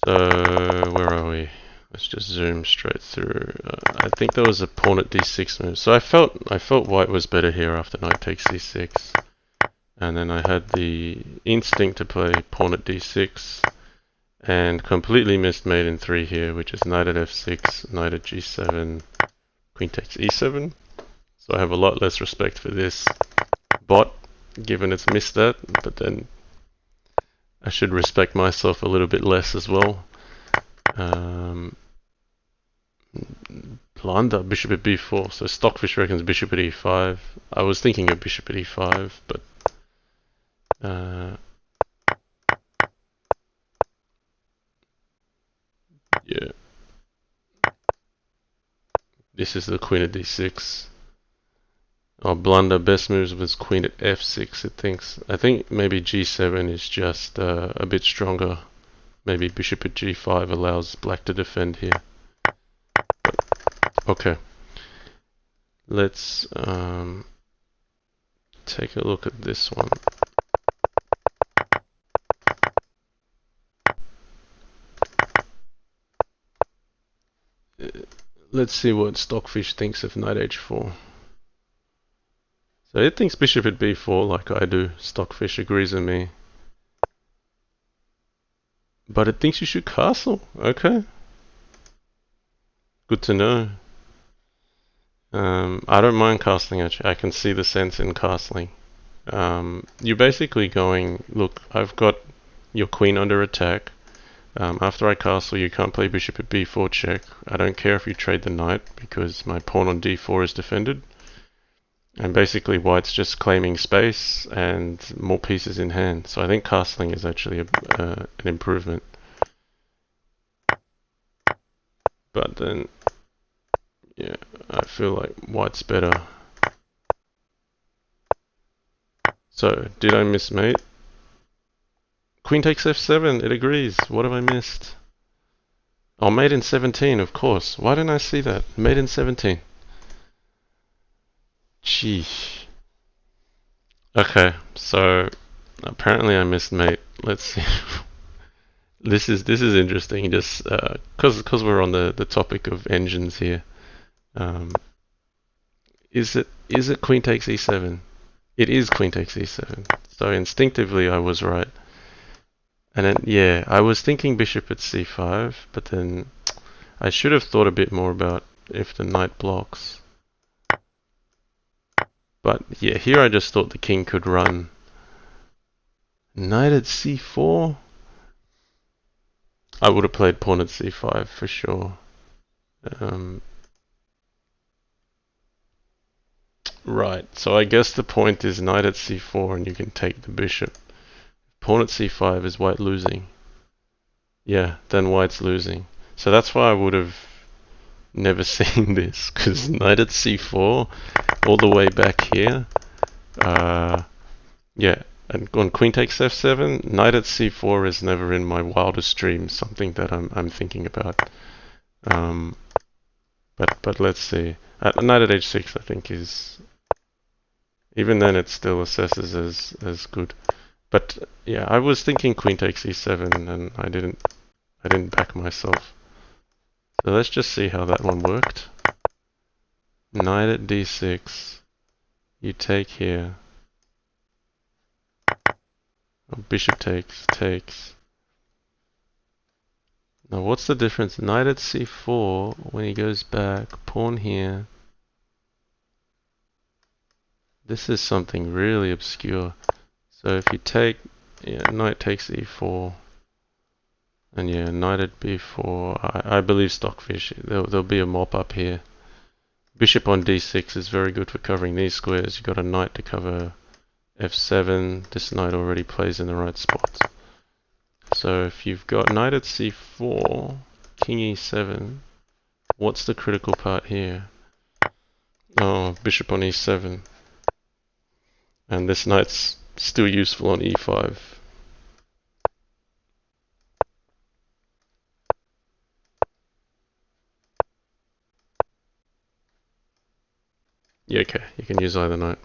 where are we? Let's just zoom straight through. I think there was a pawn at d6 move. So I felt white was better here after knight takes c6. And then I had the instinct to play pawn at d6. And completely missed mate in 3 here, which is knight at f6, knight at g7, queen takes e7. So I have a lot less respect for this bot, given it's missed that, but then I should respect myself a little bit less as well. Blunder, bishop at b4, so Stockfish reckons bishop at e5. I was thinking of bishop at e5, but yeah. This is the queen at d6. Oh, Blunder, best moves was queen at f6, it thinks. I think maybe g7 is just a bit stronger. Maybe bishop at g5 allows black to defend here. Okay. Let's take a look at this one. Let's see what Stockfish thinks of knight h4. So it thinks bishop at b4 like I do. Stockfish agrees with me. But it thinks you should castle. Okay. Good to know. I don't mind castling actually. I can see the sense in castling. You're basically going, look, I've got your queen under attack. After I castle, you can't play bishop at b4 check. I don't care if you trade the knight because my pawn on d4 is defended. And basically white's just claiming space and more pieces in hand. So I think castling is actually an improvement. But then, yeah, I feel like white's better. So, did I miss mate? Queen takes f7, it agrees. What have I missed? Oh, mate in 17, of course. Why didn't I see that? Mate in 17. Sheesh. Okay, so apparently I missed mate. Let's see. This is interesting. Just because we're on the topic of engines here. Is it queen takes e7? It is queen takes e7. So instinctively I was right. And then yeah, I was thinking bishop at c5, but then I should have thought a bit more about if the knight blocks. But yeah, here I just thought the king could run. Knight at c4? I would have played pawn at c5 for sure. Right, so I guess the point is knight at c4 and you can take the bishop. Pawn at c5 is white losing. Yeah, then white's losing. So that's why I would have never seen this, because knight at c4 all the way back here. Yeah, and on queen takes f7, knight at c4 is never in my wildest dreams something that I'm thinking about. But let's see. Knight at h6 I think is, even then it still assesses as good. But yeah, I was thinking queen takes e7 and I didn't back myself. So let's just see how that one worked. Knight at d6. You take here. Oh, bishop takes. Now what's the difference? Knight at c4, when he goes back, pawn here. This is something really obscure. So if you take, yeah, knight takes e4. And yeah, knight at b4. I believe Stockfish. There'll be a mop up here. Bishop on d6 is very good for covering these squares. You've got a knight to cover f7. This knight already plays in the right spots. So if you've got knight at c4, king e7, What's the critical part here? Oh, bishop on e7. And this knight's still useful on e5. Yeah, okay, you can use either knight.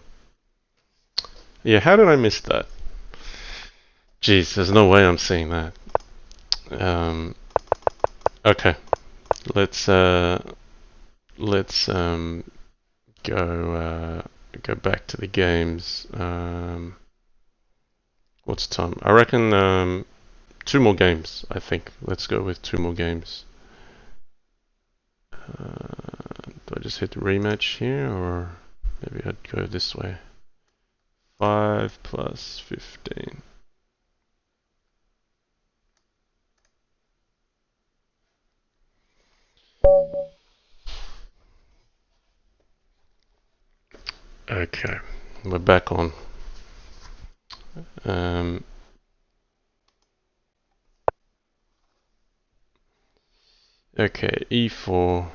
Yeah, how did I miss that? Jeez, there's no way I'm seeing that. Okay, let's go back to the games. What's time? I reckon two more games. I think let's go with two more games. Do I just hit the rematch here, or maybe I'd go this way? 5 plus 15. Okay, we're back on. Um, okay, e4.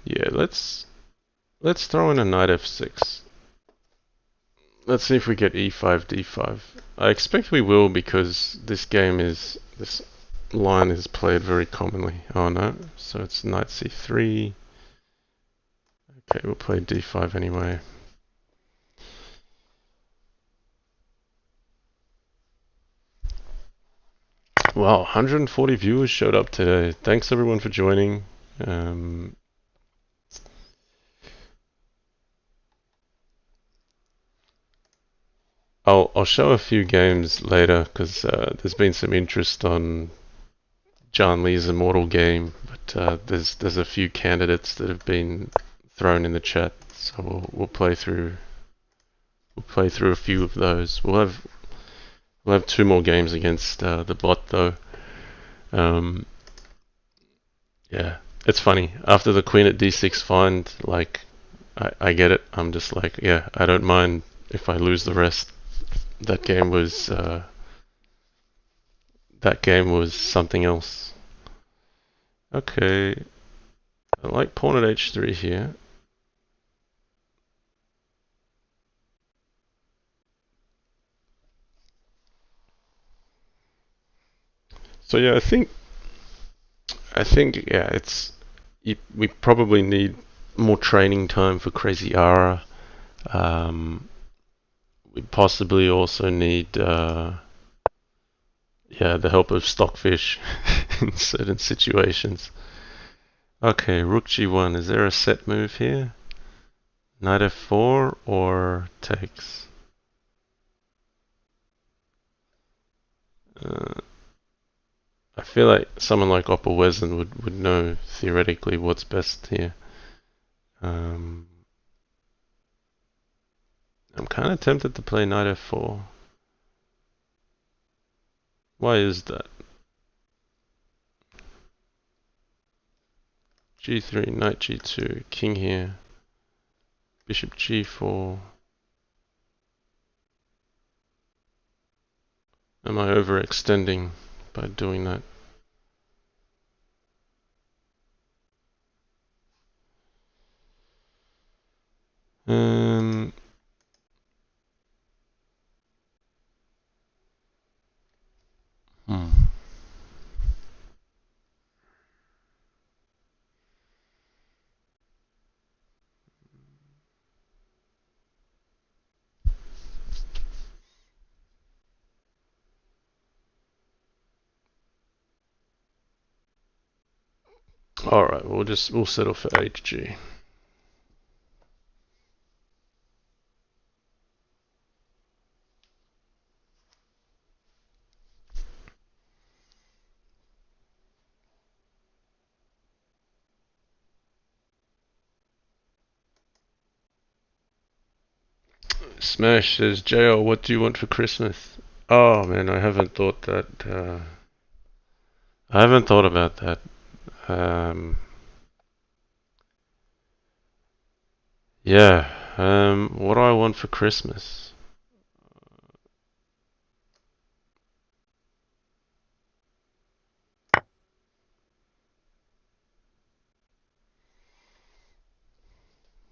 Yeah, let's throw in a knight f6. Let's see if we get e5, d5. I expect we will because this line is played very commonly. Oh no, so it's knight c3. Okay, we'll play d5 anyway. Wow, 140 viewers showed up today. Thanks everyone for joining. I'll show a few games later because there's been some interest on JannLee's Immortal game, but there's a few candidates that have been thrown in the chat, so we'll play through a few of those. We'll have two more games against the bot though. Yeah, it's funny after the queen at d6 find, like I get it. I'm just like, yeah, I don't mind if I lose the rest. That game was something else. Okay, I like pawn at h3 here. So yeah, I think yeah, we probably need more training time for Crazy Ara. We possibly also need yeah, the help of Stockfish in certain situations. Okay, Rook G1. Is there a set move here? Knight F4 or takes? Uh, I feel like someone like Oppa Wesson would know theoretically what's best here. I'm kind of tempted to play Knight F4. Why is that? G3, Knight G2, King here, Bishop G4. Am I overextending by doing that? Um, hmm. All right, we'll settle for HG. Smash says, JL, what do you want for Christmas? Oh man, I haven't thought that. I haven't thought about that. Um, yeah. What do I want for Christmas?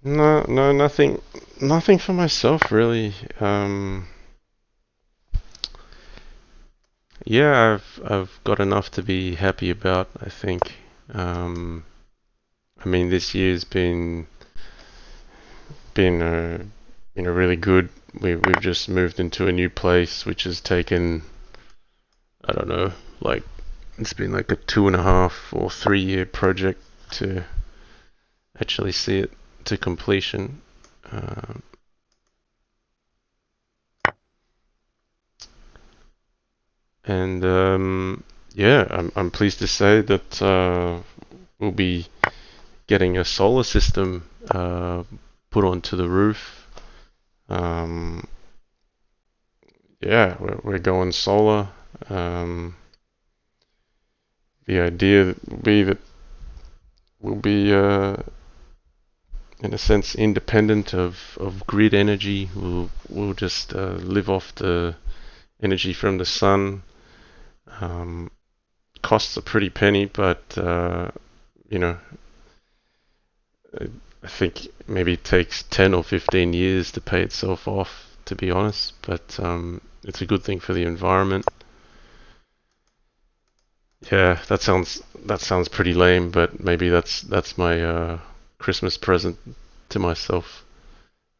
No, no, nothing for myself really. Yeah, I've got enough to be happy about, I think. Um, I mean, this year's been really good. We've just moved into a new place, which has taken, I don't know, like it's been like a 2.5 or 3 year project to actually see it to completion. Um, and yeah, I'm pleased to say that we'll be getting a solar system put onto the roof. Um, yeah, we're going solar. Um, the idea will be that we'll be, in a sense, independent of grid energy. We'll just live off the energy from the sun. Um, Costs a pretty penny, but you know, I think maybe it takes 10 or 15 years to pay itself off, to be honest. But it's a good thing for the environment. Yeah, that sounds pretty lame, but maybe that's my Christmas present to myself.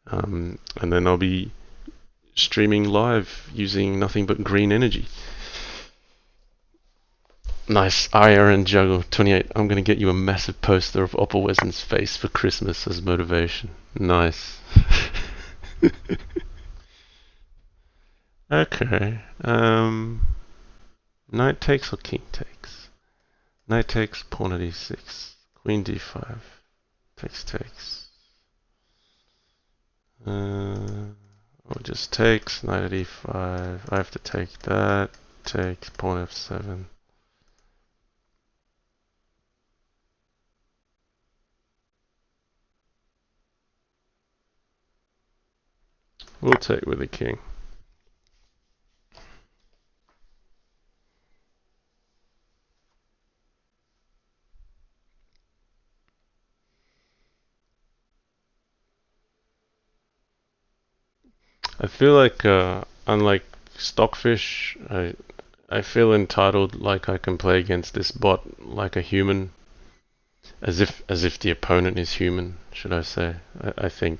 And then I'll be streaming live using nothing but green energy. Nice. Iron Juggle 28. I'm gonna get you a massive poster of Oppa Weston's face for Christmas as motivation. Nice. Okay. Knight takes or king takes? Knight takes, pawn at e6, queen d5, takes. Or just takes, knight at e5. I have to take that. Takes, pawn f7. We'll take with the king. I feel like, unlike Stockfish, I feel entitled, like I can play against this bot like a human, as if the opponent is human, should I say? I think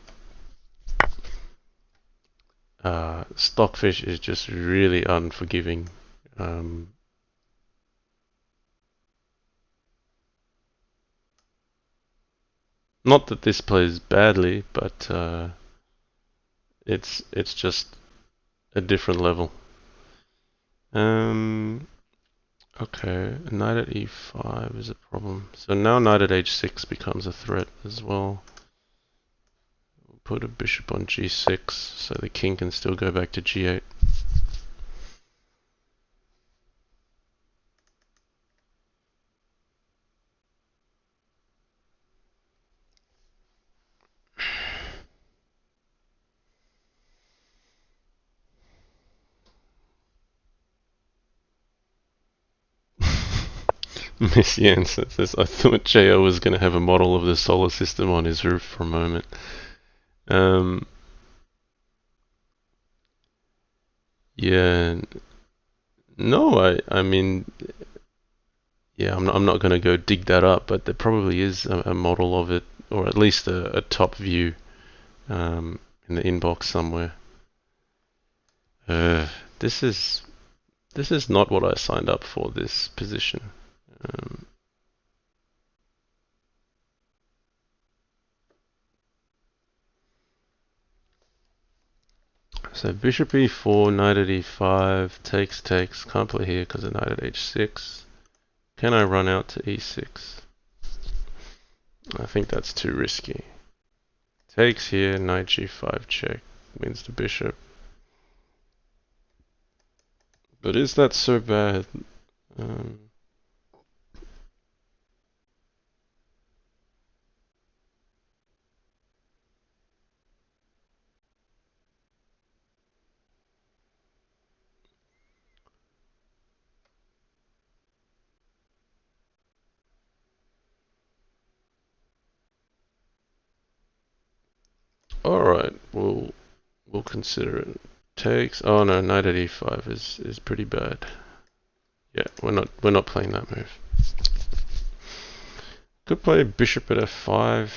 Stockfish is just really unforgiving. Um, Not that this plays badly, but it's just a different level. Um, okay, knight at e5 is a problem. So now knight at h6 becomes a threat as well. We'll put a bishop on g6 so the king can still go back to g8. Miss Yan says, I thought Jo was going to have a model of the solar system on his roof for a moment. Um, yeah, no, I mean, yeah, I'm not going to go dig that up, but there probably is a model of it, or at least a top view in the inbox somewhere. Uh, this is this is not what I signed up for. This position. Um, so bishop e4, knight at e5, takes. Can't play here because of knight at h6. Can I run out to e6? I think that's too risky. Takes here, knight g5 check, wins the bishop. But is that so bad? Um, Alright, we'll consider it. Takes. Oh no, knight at e5 is pretty bad. Yeah, we're not playing that move. Could play bishop at f5,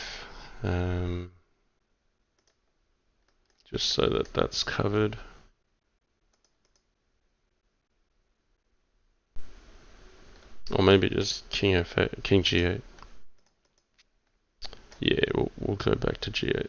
just so that's covered. Or maybe just king f8, king g8. Yeah, we'll go back to g8.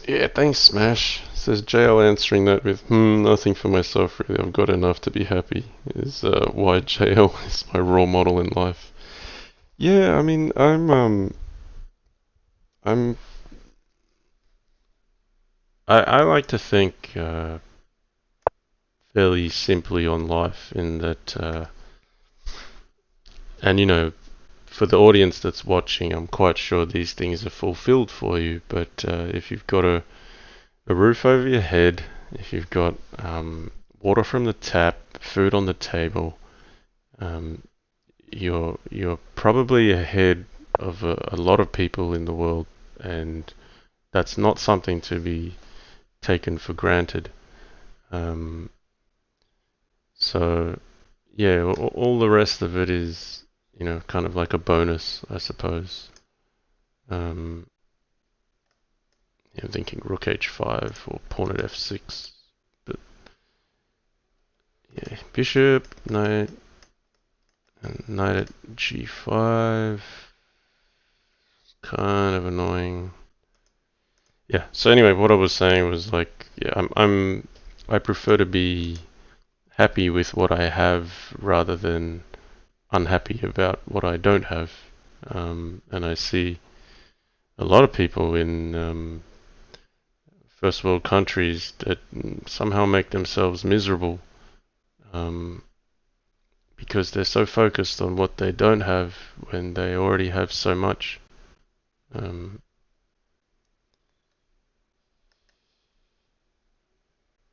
Yeah, thanks, Smash. Says JL answering that with, nothing for myself really. I've got enough to be happy. Is why JL is my role model in life. Yeah, I mean, I'm, I like to think fairly simply on life in that, and you know, for the audience that's watching, I'm quite sure these things are fulfilled for you. But if you've got a roof over your head, if you've got water from the tap, food on the table, um, you're probably ahead of a lot of people in the world, and that's not something to be taken for granted. Um, so yeah, all the rest of it is, kind of like a bonus, I suppose. Um, I'm thinking rook h5 or pawn at f6, but yeah, bishop, knight, and knight at g5, kind of annoying. Yeah. So anyway, what I was saying was like, yeah, I prefer to be happy with what I have rather than unhappy about what I don't have. And I see a lot of people in first world countries that somehow make themselves miserable because they're so focused on what they don't have when they already have so much.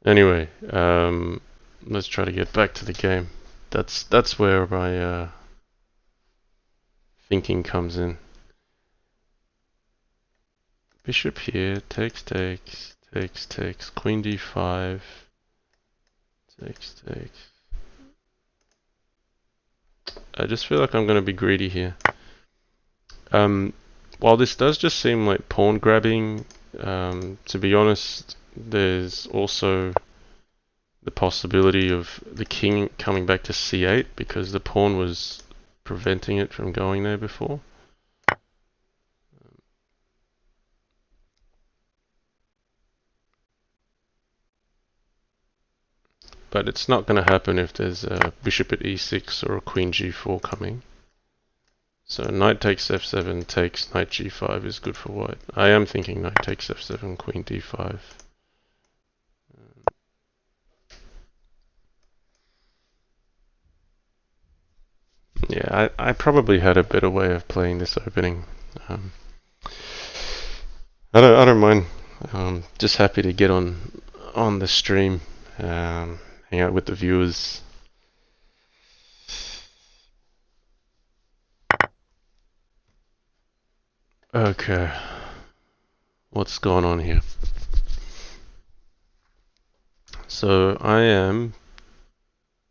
Anyway, let's try to get back to the game. That's where my thinking comes in. Bishop here, takes, queen d5, takes. I just feel like I'm going to be greedy here. While this does just seem like pawn grabbing, to be honest, there's also the possibility of the king coming back to c8 because the pawn was preventing it from going there before. But it's not going to happen if there's a bishop at e6 or a queen g4 coming. So knight takes f7, takes knight g5 is good for white. I am thinking knight takes f7, queen d5. Yeah, I probably had a better way of playing this opening. I don't mind. Just happy to get on the stream, hang out with the viewers. Okay, what's going on here? So I am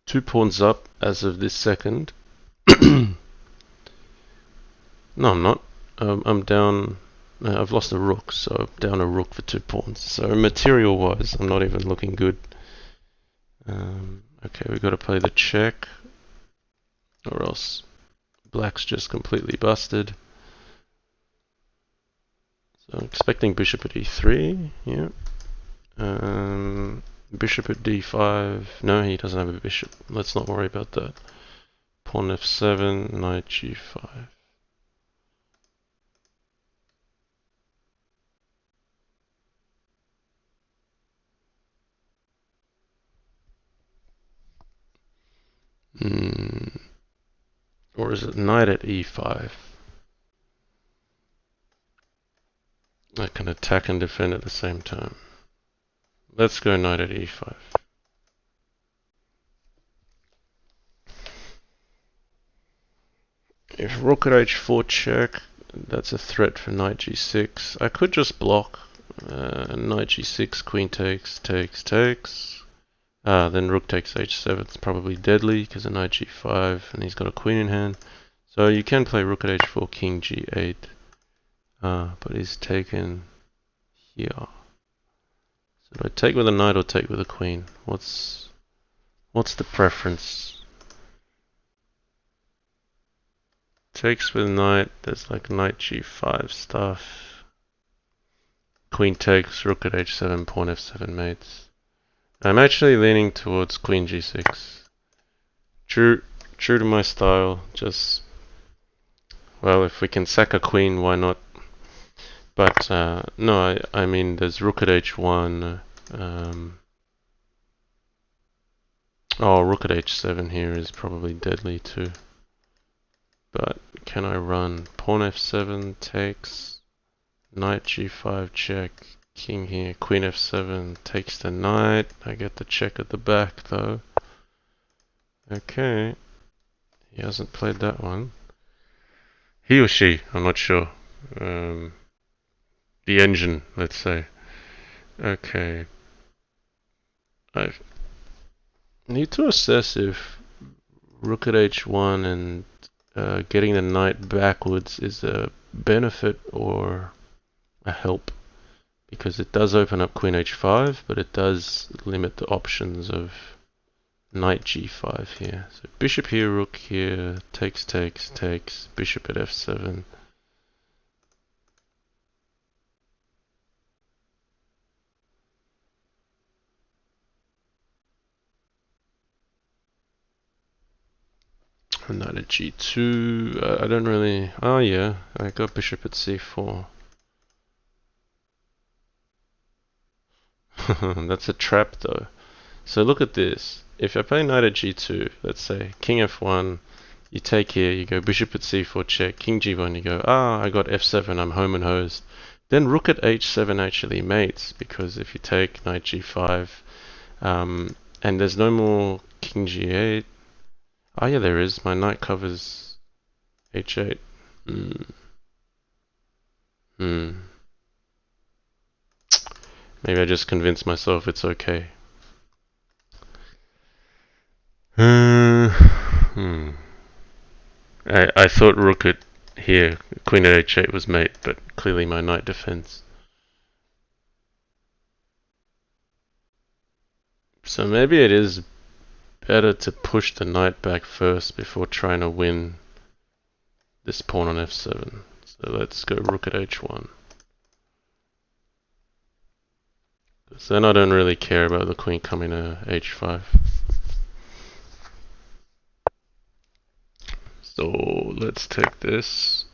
2 pawns up as of this second. No, I'm not. I'm down. I've lost a rook, so I'm down a rook for 2 pawns. So material-wise, I'm not even looking good. Okay, we've got to play the check, or else black's just completely busted. So I'm expecting bishop at e3. Yeah. Bishop at d5. No, he doesn't have a bishop. Let's not worry about that. pawn f7, knight g5. Or is it knight at e5? I can attack and defend at the same time. Let's go knight at e5. If rook at h4 check, that's a threat for knight g6. I could just block knight g6, queen takes. Then rook takes h7. It's probably deadly because of knight g5, and he's got a queen in hand. So you can play rook at h4, king g8. But he's taken here. So do I take with a knight or take with a queen? What's the preference? Takes with knight, there's like knight g5 stuff. Queen takes, rook at h7, pawn f7 mates. I'm actually leaning towards queen g6. True to my style, just, well, if we can sack a queen, why not? But no, I mean there's rook at h1. Rook at h7 here is probably deadly too. But can I run pawn f7 takes, knight g5 check, king here, queen f7 takes the knight. I get the check at the back though. Okay, he hasn't played that one. He or she, I'm not sure. The engine, let's say. Okay. I need to assess if rook at h1 and getting the knight backwards is a benefit or a help, because it does open up queen h5, but it does limit the options of knight g5 here. So bishop here, rook here, takes, bishop at f7. Knight at g2. I don't really. Oh yeah, I got bishop at c4. That's a trap though. So look at this. If I play knight at g2, let's say king f1, you take here, you go bishop at c4 check, king g1, you go, I got f7, I'm home and hosed. Then rook at h7 actually mates, because if you take knight g5, and there's no more king g8. Oh yeah, there is. My knight covers h8. Maybe I just convinced myself it's okay. I thought rook at here, queen at h8 was mate, but clearly my knight defends. So maybe it is better to push the knight back first before trying to win this pawn on f7. So let's go rook at h1. Because then I don't really care about the queen coming to h5. So let's take this.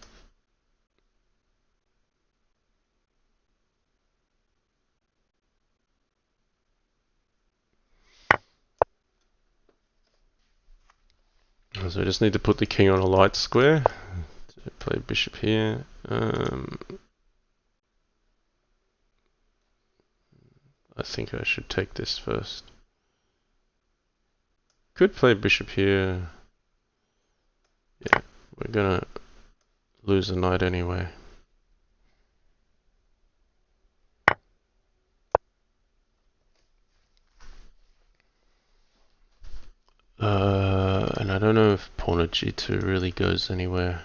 So I just need to put the king on a light square. So play bishop here. I think I should take this first. Could play bishop here. Yeah, we're gonna lose a knight anyway. And I don't know if pawn at g2 really goes anywhere.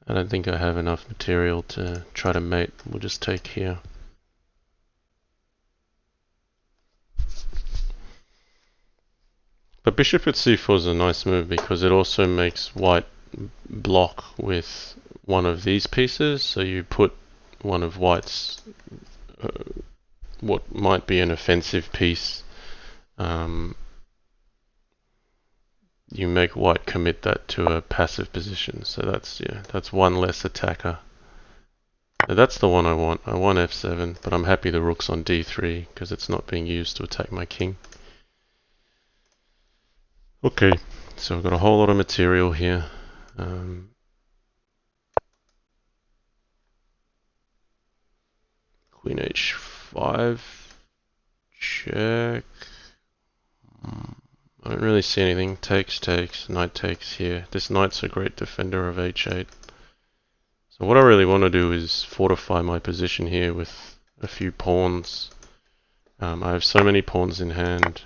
I don't think I have enough material to try to mate. We'll just take here. But bishop at c4 is a nice move because it also makes white block with one of these pieces. So you put one of white's what might be an offensive piece you make white commit that to a passive position. So that's one less attacker. Now that's the one I want. I want f7, but I'm happy the rook's on d3 because it's not being used to attack my king. Okay, so I've got a whole lot of material here. Queen h5, check. I don't really see anything. Takes, knight takes here. This knight's a great defender of h8. So what I really want to do is fortify my position here with a few pawns. I have so many pawns in hand.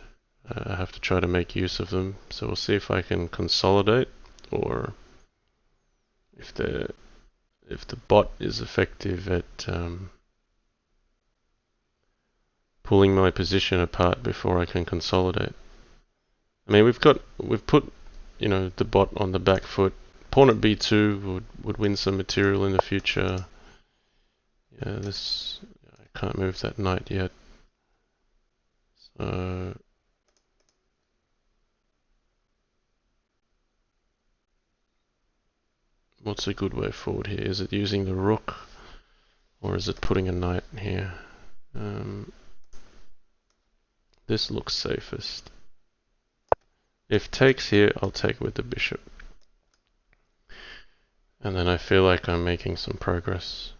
I have to try to make use of them. So we'll see if I can consolidate, or if the bot is effective at pulling my position apart before I can consolidate. I mean, we've put, you know, the bot on the back foot. Pawn at b2 would win some material in the future. Yeah, I can't move that knight yet. So what's a good way forward here? Is it using the rook, or is it putting a knight here? This looks safest. If takes here, I'll take with the bishop. And then I feel like I'm making some progress.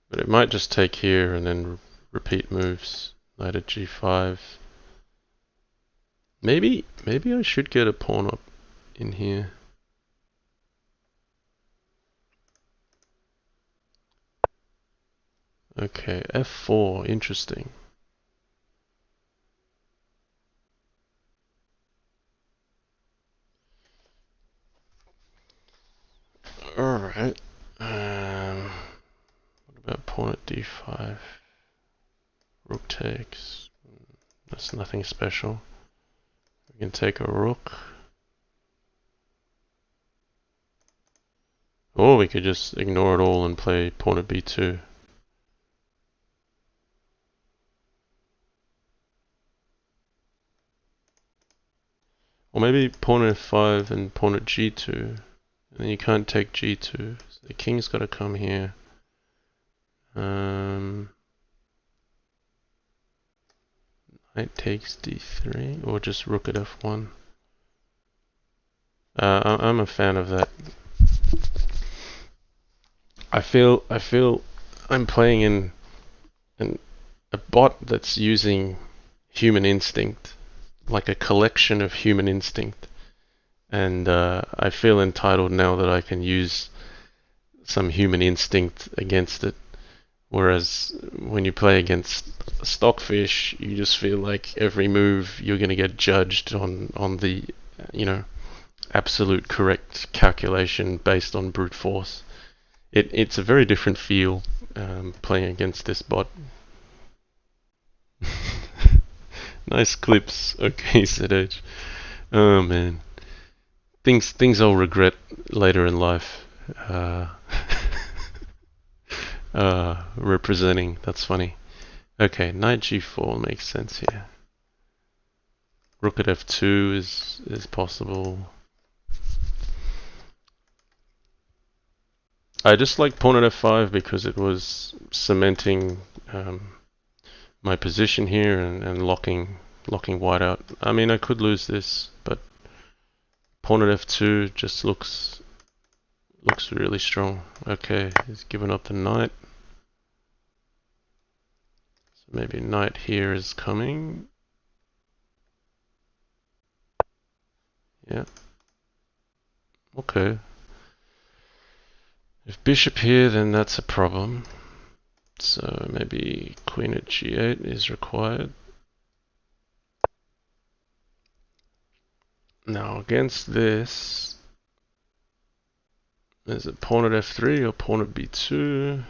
But it might just take here and then repeat moves. Knight at g5. Maybe I should get a pawn up in here. Okay, f4, interesting. Alright. What about pawn at d5? Rook takes. That's nothing special. We can take a rook. Or we could just ignore it all and play pawn at b2. Or maybe pawn f5 and pawn at g2. And then you can't take g2. So the king's got to come here. Knight takes d3, or just rook at f1. I'm a fan of that. I feel I'm playing in a bot that's using human instinct, like a collection of human instinct, and I feel entitled now that I can use some human instinct against it. Whereas when you play against Stockfish, you just feel like every move you're going to get judged on the, you know, absolute correct calculation based on brute force. It's a very different feel playing against this bot. Nice clips. Okay, ZH. Oh man, things I'll regret later in life. Representing, that's funny. Okay, knight g4 makes sense here. Rook at f2 is possible. I just like pawn at f5 because it was cementing my position here and locking white out. I mean, I could lose this, but pawn at f2 just looks really strong. Okay, he's given up the knight. So maybe knight here is coming. Yeah. Okay. If bishop here, then that's a problem. So maybe queen at g8 is required. Now against this, is it pawn at f3 or pawn at b2?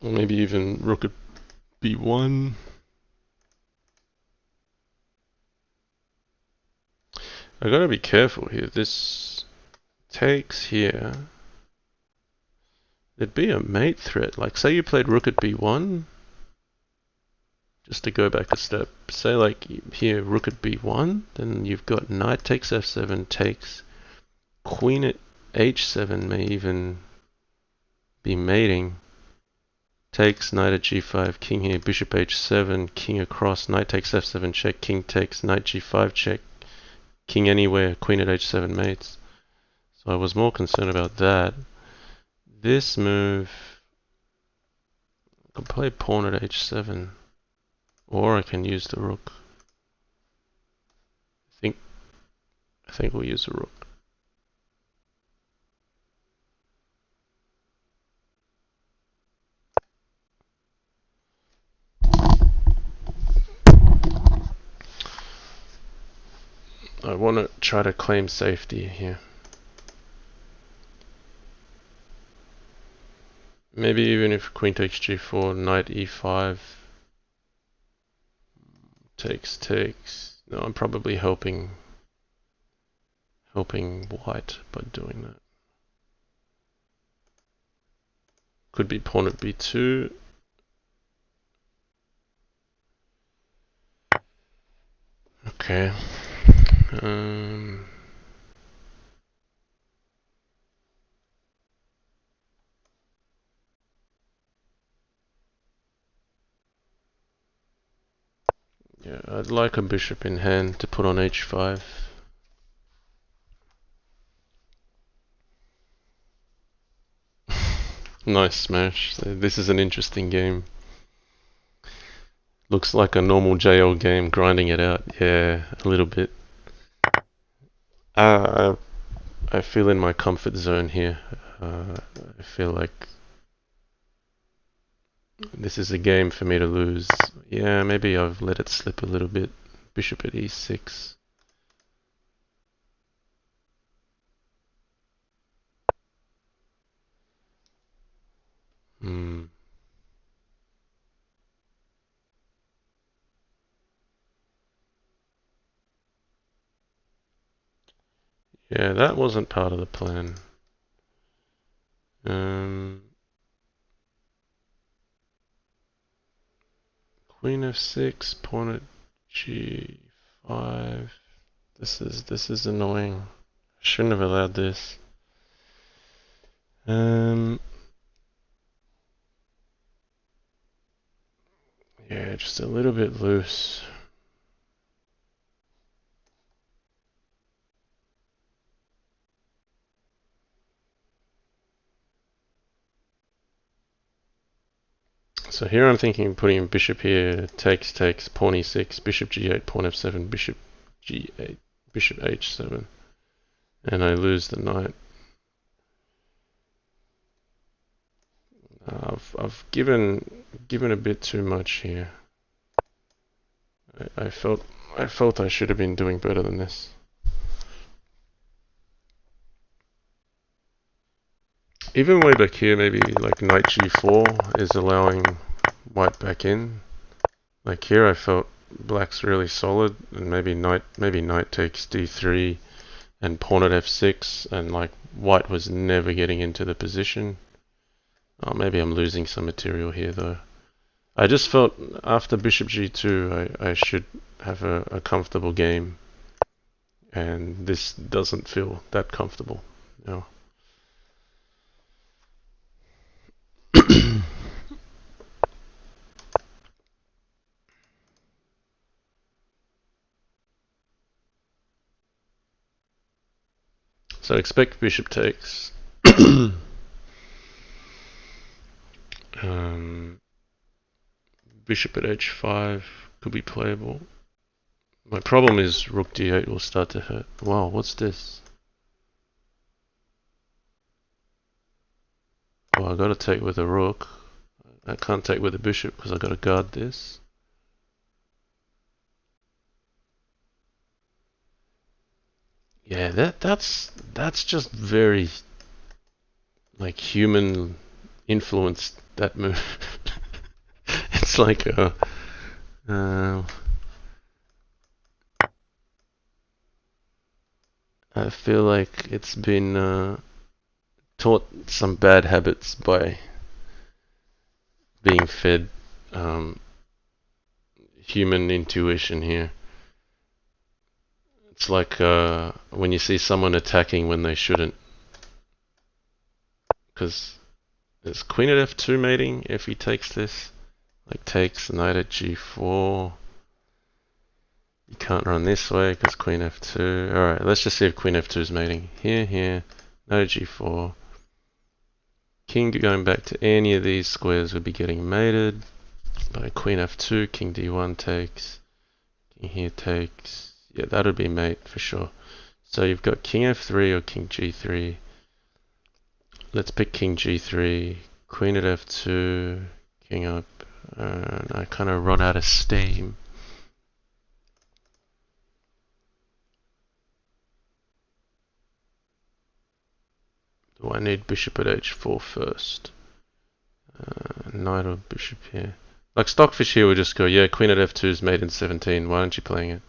Or maybe even rook at b1. I gotta be careful here. This takes here, there'd be a mate threat. Like, say you played rook at b1, just to go back a step. Say like here, rook at b1, then you've got knight takes f7, takes, queen at h7 may even be mating. Takes, knight at g5, king here, bishop h7, king across, knight takes f7 check, king takes, knight g5 check, king anywhere, queen at h7 mates. So I was more concerned about that. This move, I can play pawn at h7, or I can use the rook. I think we'll use the rook. I want to try to claim safety here. Maybe even if queen takes g4, knight e5, takes. No, I'm probably helping white by doing that. Could be pawn at b2. Okay. Yeah, I'd like a bishop in hand to put on h5. Nice smash. So this is an interesting game. Looks like a normal JL game, grinding it out. Yeah, a little bit. I feel in my comfort zone here. I feel like this is a game for me to lose. Yeah, maybe I've let it slip a little bit. Bishop at e6. Yeah, that wasn't part of the plan. Queen f6, pawn at g5. This is annoying. I shouldn't have allowed this. Yeah, just a little bit loose. So here I'm thinking putting bishop here, takes, pawn e6, bishop g8, pawn f7, bishop g8, bishop h7, and I lose the knight. I've given a bit too much here. I felt I should have been doing better than this. Even way back here, maybe like knight g4 is allowing white back in. Like here, I felt black's really solid, and maybe knight takes d3 and pawn at f6, and like white was never getting into the position. Oh, maybe I'm losing some material here though. I just felt after bishop g2 I should have a comfortable game, and this doesn't feel that comfortable. No. So expect bishop takes. Bishop at h5 could be playable. My problem is rook d8 will start to hurt. Wow, what's this? Well, I gotta take with a rook. I can't take with a bishop because I gotta guard this. Yeah, that's just very like human influenced, that move. It's like I feel like it's been taught some bad habits by being fed um, human intuition here. It's like when you see someone attacking when they shouldn't. Because there's queen at f2 mating if he takes this. Like takes knight at g4. You can't run this way because queen f2. Alright, let's just see if queen f2 is mating. Here, knight at g4. King going back to any of these squares would be getting mated. By queen f2, king d1 takes. King here takes. Yeah, that would be mate for sure. So you've got king f3 or king g3. Let's pick king g3, queen at f2, king up, and I kind of run out of steam. Do I need bishop at h4 first? Knight or bishop here? Like Stockfish here would just go, yeah, queen at f2 is mate in 17, why aren't you playing it?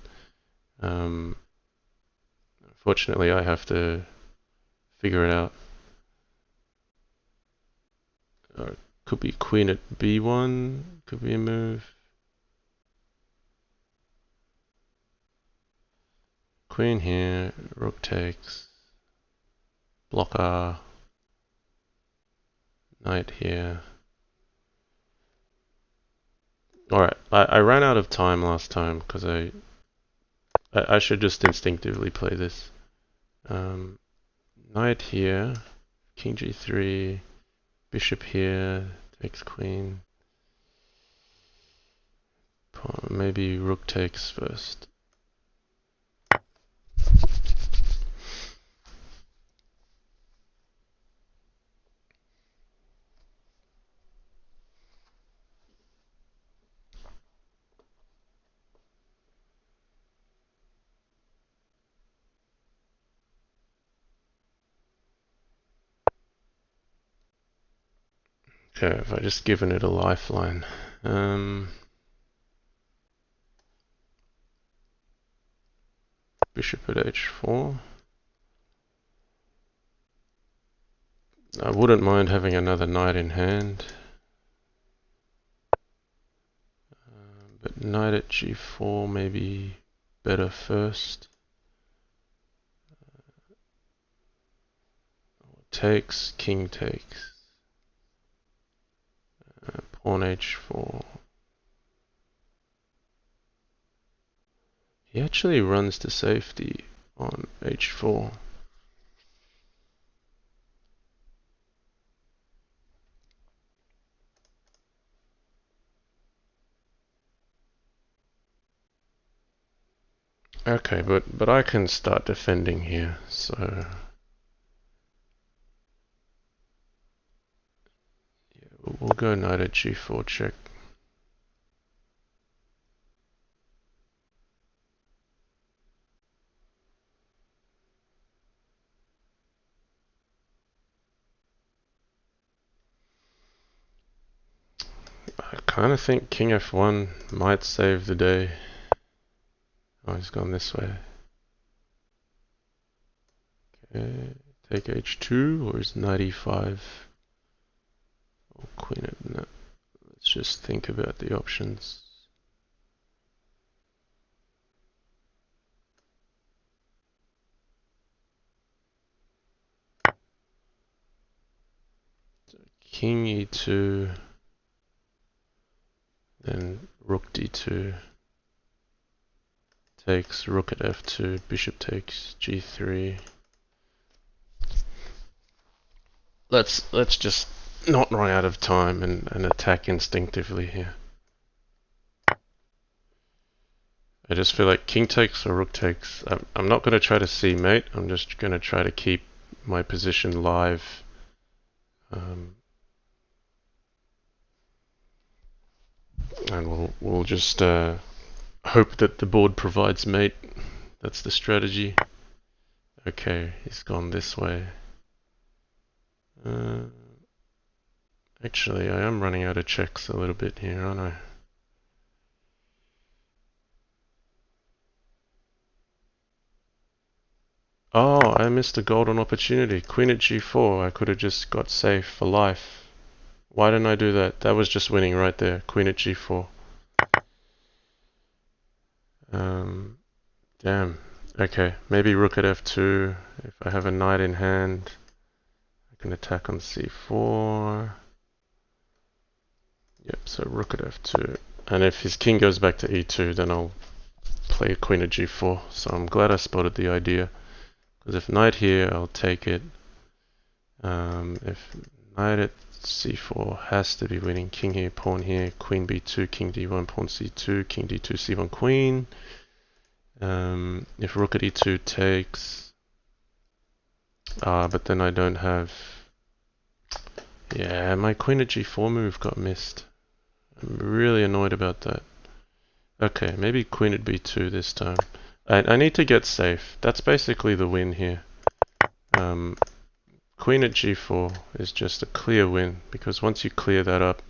Unfortunately, I have to figure it out. Could be queen at b1, could be a move. Queen here, rook takes, blocker, knight here. Alright, I ran out of time last time because I should just instinctively play this. Knight here, king g3, bishop here, takes queen. Maybe rook takes first. Okay, have I just given it a lifeline? Bishop at h4. I wouldn't mind having another knight in hand. But knight at g4 maybe better first. Takes, king takes. Pawn h4. He actually runs to safety on h4. Okay, but I can start defending here, so yeah, we'll go knight at g4 check. I kind of think king f1 might save the day. Oh, he's gone this way. Okay, take h2 or is knight e5? Or queen at no. Let's just think about the options. So king e2, then rook d2. Takes rook at f2, bishop takes g3. Let's just not run out of time and attack instinctively here. I just feel like king takes or rook takes. I'm not going to try to see mate. I'm just going to try to keep my position live. And we'll just hope that the board provides mate. That's the strategy. Okay, he's gone this way. Actually, I am running out of checks a little bit here, aren't I? Oh, I missed a golden opportunity. Queen at g4. I could have just got safe for life. Why didn't I do that? That was just winning right there. Queen at g4. Damn. Okay, maybe rook at f2. If I have a knight in hand, I can attack on c4. Yep, so rook at f2. And if his king goes back to e2, then I'll play queen at g4. So I'm glad I spotted the idea. Because if knight here, I'll take it. If knight at c4 has to be winning. King here, pawn here, queen b2, king d1, pawn c2, king d2, c1, queen. If rook at e2 takes, but then I don't have. Yeah, my queen at g4 move got missed. I'm really annoyed about that. Okay, maybe queen at b2 this time. I need to get safe. That's basically the win here. Queen at g4 is just a clear win, because once you clear that up,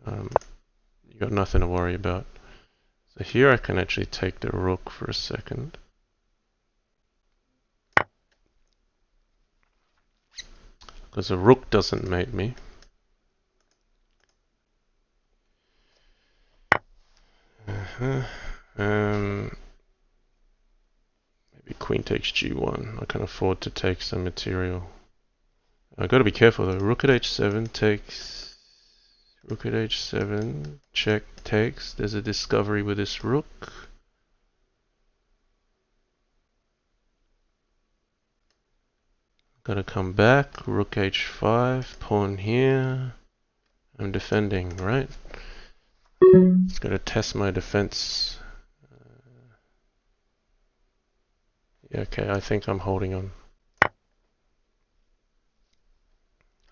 you got nothing to worry about. So here I can actually take the rook for a second. Because a rook doesn't mate me. Maybe queen takes g1. I can afford to take some material. I gotta be careful though. Rook at h7 takes. Rook at h7. Check takes. There's a discovery with this rook. Gotta come back. Rook h5. Pawn here. I'm defending, right? Gotta test my defense. Yeah, okay, I think I'm holding on.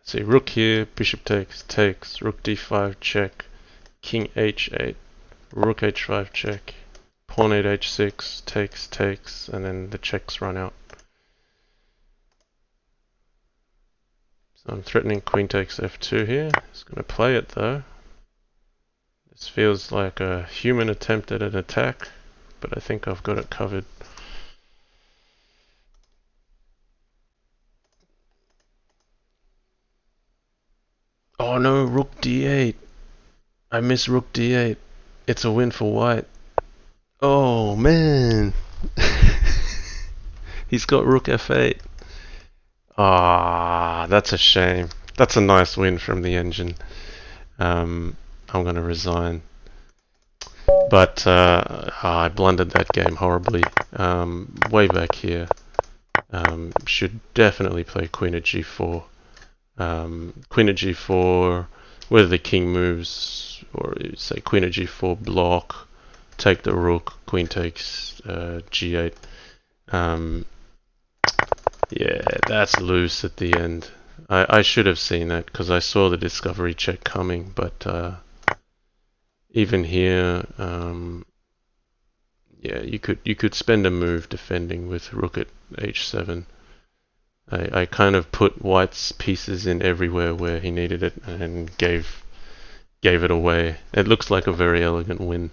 See, rook here, bishop takes, rook d5, check, king h8, rook h5, check, pawn 8 h6, takes, and then the checks run out. So I'm threatening queen takes f2 here. It's going to play it though. This feels like a human attempt at an attack, but I think I've got it covered. Oh no, rook d8. I miss rook d8. It's a win for white. Oh man. He's got rook f8. Ah, that's a shame. That's a nice win from the engine. I'm going to resign. But I blundered that game horribly. Way back here. Should definitely play queen at g4. Queen at g4, whether the king moves, or say queen at g4 block, take the rook, queen takes g8. Yeah, that's loose at the end. I should have seen that because I saw the discovery check coming, but even here, yeah, you could spend a move defending with rook at h7. I kind of put white's pieces in everywhere where he needed it and gave it away. It looks like a very elegant win.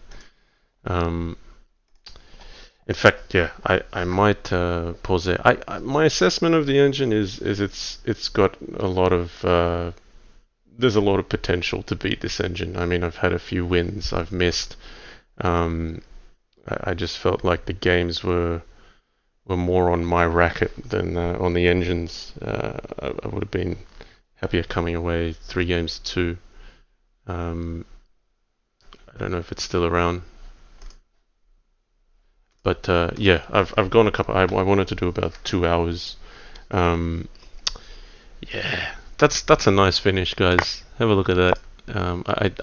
In fact, yeah, I might pause there. My assessment of the engine is it's got a lot of there's a lot of potential to beat this engine. I mean, I've had a few wins I've missed. I just felt like the games were more on my racket than on the engines. I would have been happier coming away 3 games to 2. I don't know if it's still around. But yeah, I've gone a couple. I wanted to do about 2 hours. Yeah, that's a nice finish, guys. Have a look at that.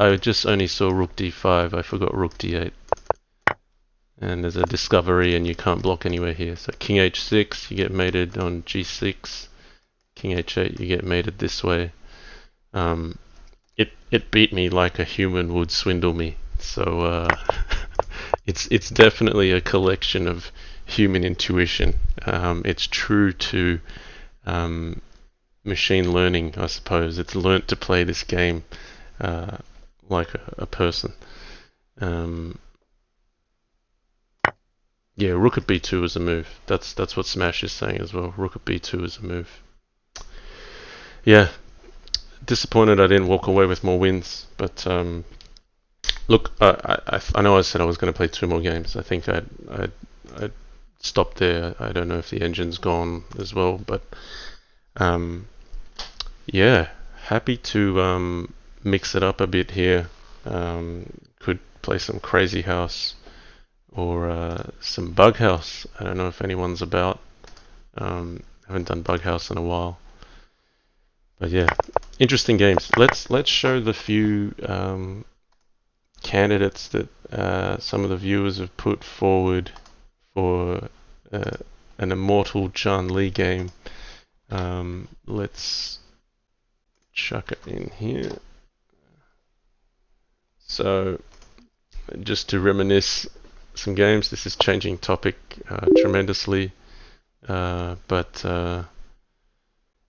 I just only saw rook d5. I forgot rook d8. And there's a discovery, and you can't block anywhere here. So king h6, you get mated on g6. King h8, you get mated this way. It beat me like a human would swindle me. So it's definitely a collection of human intuition. It's true to machine learning, I suppose. It's learnt to play this game like a person. Yeah, rook at b2 is a move. That's what Smash is saying as well. Rook at b2 is a move. Yeah, disappointed I didn't walk away with more wins, but look, I know I said I was going to play 2 more games. I think I'd stopped there. I don't know if the engine's gone as well, but um, yeah, happy to mix it up a bit here. Could play some Crazy House or some Bug House. I don't know if anyone's about. Haven't done Bug House in a while, but yeah, interesting games. Let's show the few candidates that some of the viewers have put forward for uh, an immortal JannLee game. Let's chuck it in here. So, just to reminisce some games, this is changing topic tremendously, but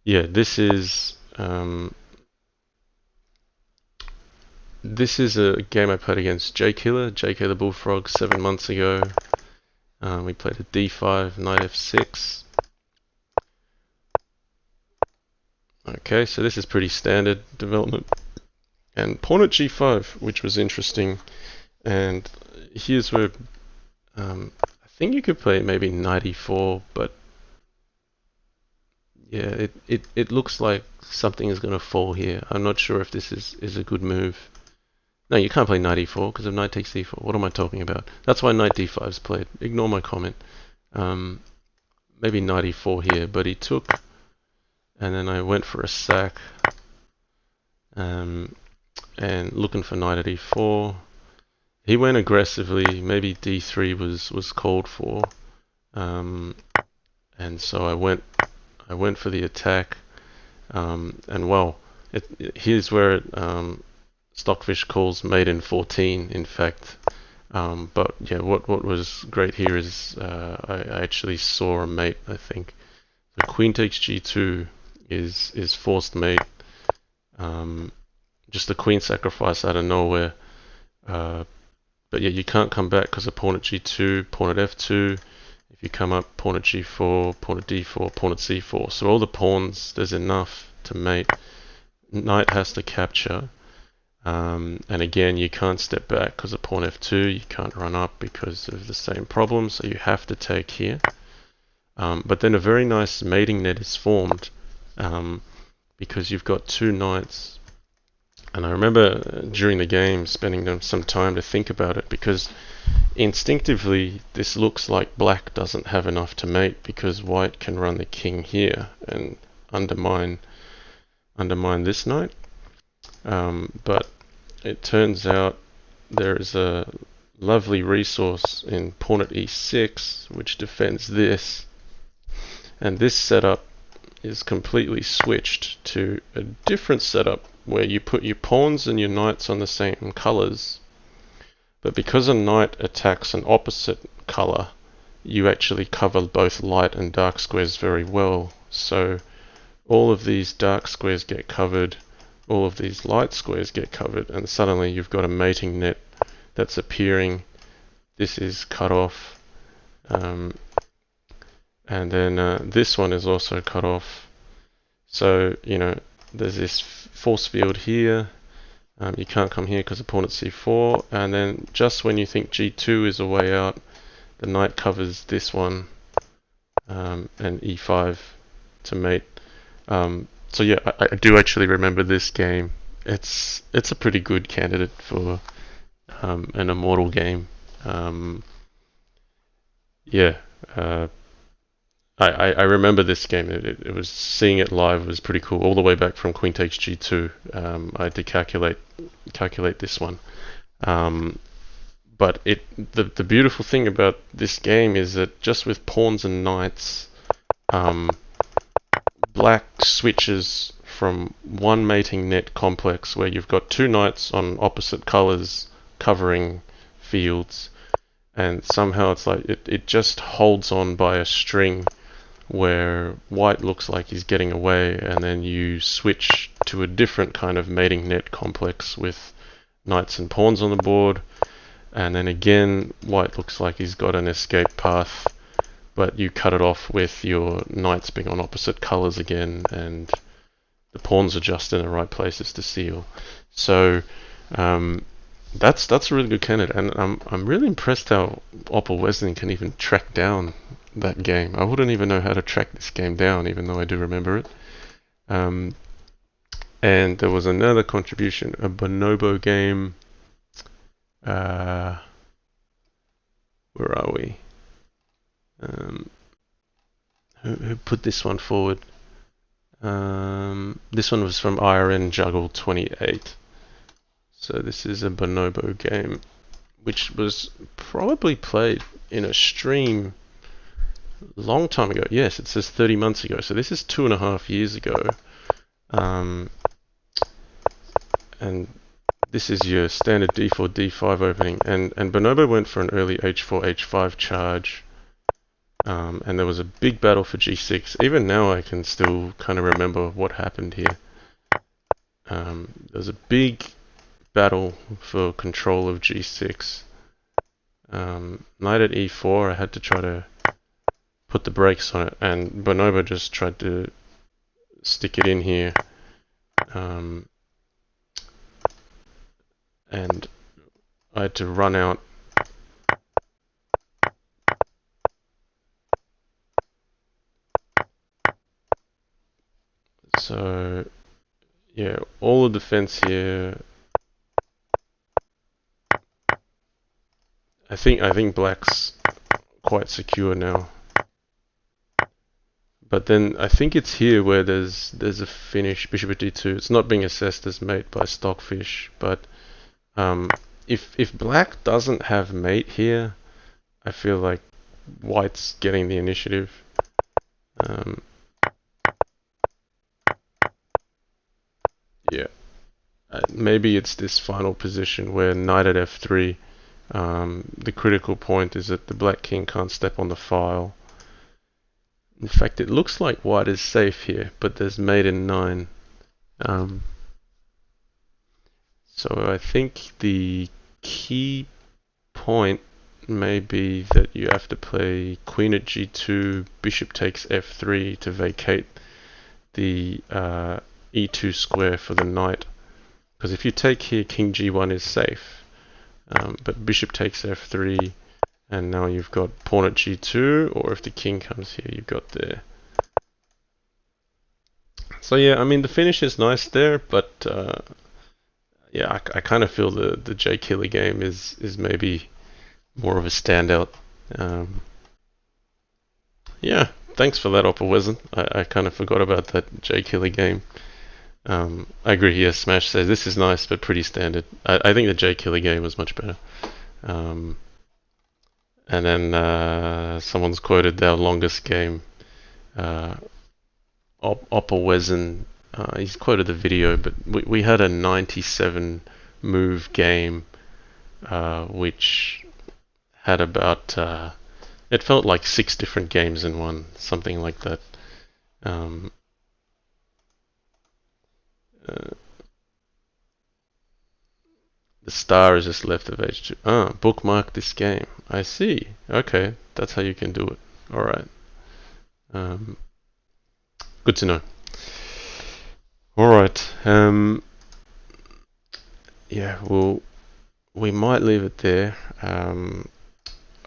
yeah, this is a game I played against JK the Bullfrog 7 months ago. We played a d5, knight f6. Okay, so this is pretty standard development. And pawn at g5, which was interesting. And here's where I think you could play maybe knight e4, but yeah, it looks like something is going to fall here. I'm not sure if this is a good move. No, you can't play knight e4 because of knight takes e4. What am I talking about? That's why knight d5 is played. Ignore my comment. Maybe knight e4 here, but he took, and then I went for a sack. And looking for knight at e4. He went aggressively. Maybe d3 was called for, and so I went for the attack. And well, here's where Stockfish calls mate in 14. In fact, but yeah, what was great here is I actually saw a mate. I think the queen takes g2 is forced mate. Just a queen sacrifice out of nowhere. But yeah, you can't come back because of pawn at g2, pawn at f2. If you come up, pawn at g4, pawn at d4, pawn at c4. So all the pawns, there's enough to mate. Knight has to capture. And again, you can't step back because of pawn f2. You can't run up because of the same problem. So you have to take here. But then a very nice mating net is formed because you've got 2 knights. And I remember during the game spending some time to think about it because instinctively this looks like black doesn't have enough to mate because white can run the king here and undermine this knight. But it turns out there is a lovely resource in pawn at e6 which defends this, and this setup is completely switched to a different setup where you put your pawns and your knights on the same colors, but because a knight attacks an opposite color, you actually cover both light and dark squares very well. So all of these dark squares get covered, all of these light squares get covered, and suddenly you've got a mating net that's appearing. This is cut off, and then this one is also cut off. So, you know, there's this force field here. You can't come here because of pawn at c4, and then just when you think g2 is a way out, the knight covers this one, and e5 to mate. So yeah, I do actually remember this game. It's a pretty good candidate for an immortal game. Yeah. I remember this game. It was seeing it live was pretty cool. All the way back from queen takes g2. I had to calculate this one. But the beautiful thing about this game is that just with pawns and knights, black switches from one mating net complex where you've got 2 knights on opposite colors covering fields, and somehow it's like it just holds on by a string where white looks like he's getting away, and then you switch to a different kind of mating net complex with knights and pawns on the board, and then again white looks like he's got an escape path, but you cut it off with your knights being on opposite colours again, and the pawns are just in the right places to seal. So that's a really good candidate, and I'm really impressed how Opal Wesleyan can even track down that game. I wouldn't even know how to track this game down, even though I do remember it. And there was another contribution, a bonobo game. Where are we? Who put this one forward? This one was from IRN Juggle 28. So this is a bonobo game, which was probably played in a stream long time ago. Yes, it says 30 months ago. So this is 2.5 years ago. And this is your standard d4, d5 opening. And bonobo went for an early h4, h5 charge. And there was a big battle for g6. Even now I can still kind of remember what happened here. There was a big battle for control of g6. Knight at e4, I had to try to put the brakes on it, and bonobo just tried to stick it in here. And I had to run out. So yeah, all the defense here. I think black's quite secure now. But then I think it's here where there's a finish, bishop at d2. It's not being assessed as mate by Stockfish, but if black doesn't have mate here, I feel like white's getting the initiative. Yeah, maybe it's this final position where knight at f3. The critical point is that the black king can't step on the file. In fact, it looks like white is safe here, but there's mate in 9. So I think the key point may be that you have to play queen at g2, bishop takes f3 to vacate the e2 square for the knight. Because if you take here, king g1 is safe. But bishop takes f3, and now you've got pawn at g2, or if the king comes here, you've got there. So yeah, I mean the finish is nice there, but yeah, I kind of feel the J Killer game is maybe more of a standout. Yeah, thanks for that, Opal Wesleyan. I kind of forgot about that J Killer game. I agree here. Smash says this is nice, but pretty standard. I think the J Killer game was much better. And then someone's quoted our longest game. Opal Wesleyan, he's quoted the video, but we had a 97 move game, which had about, it felt like 6 different games in one, something like that. The star is just left of h2. Bookmark this game. I see. Okay, that's how you can do it. Alright. Good to know. Alright. Yeah, well, we might leave it there.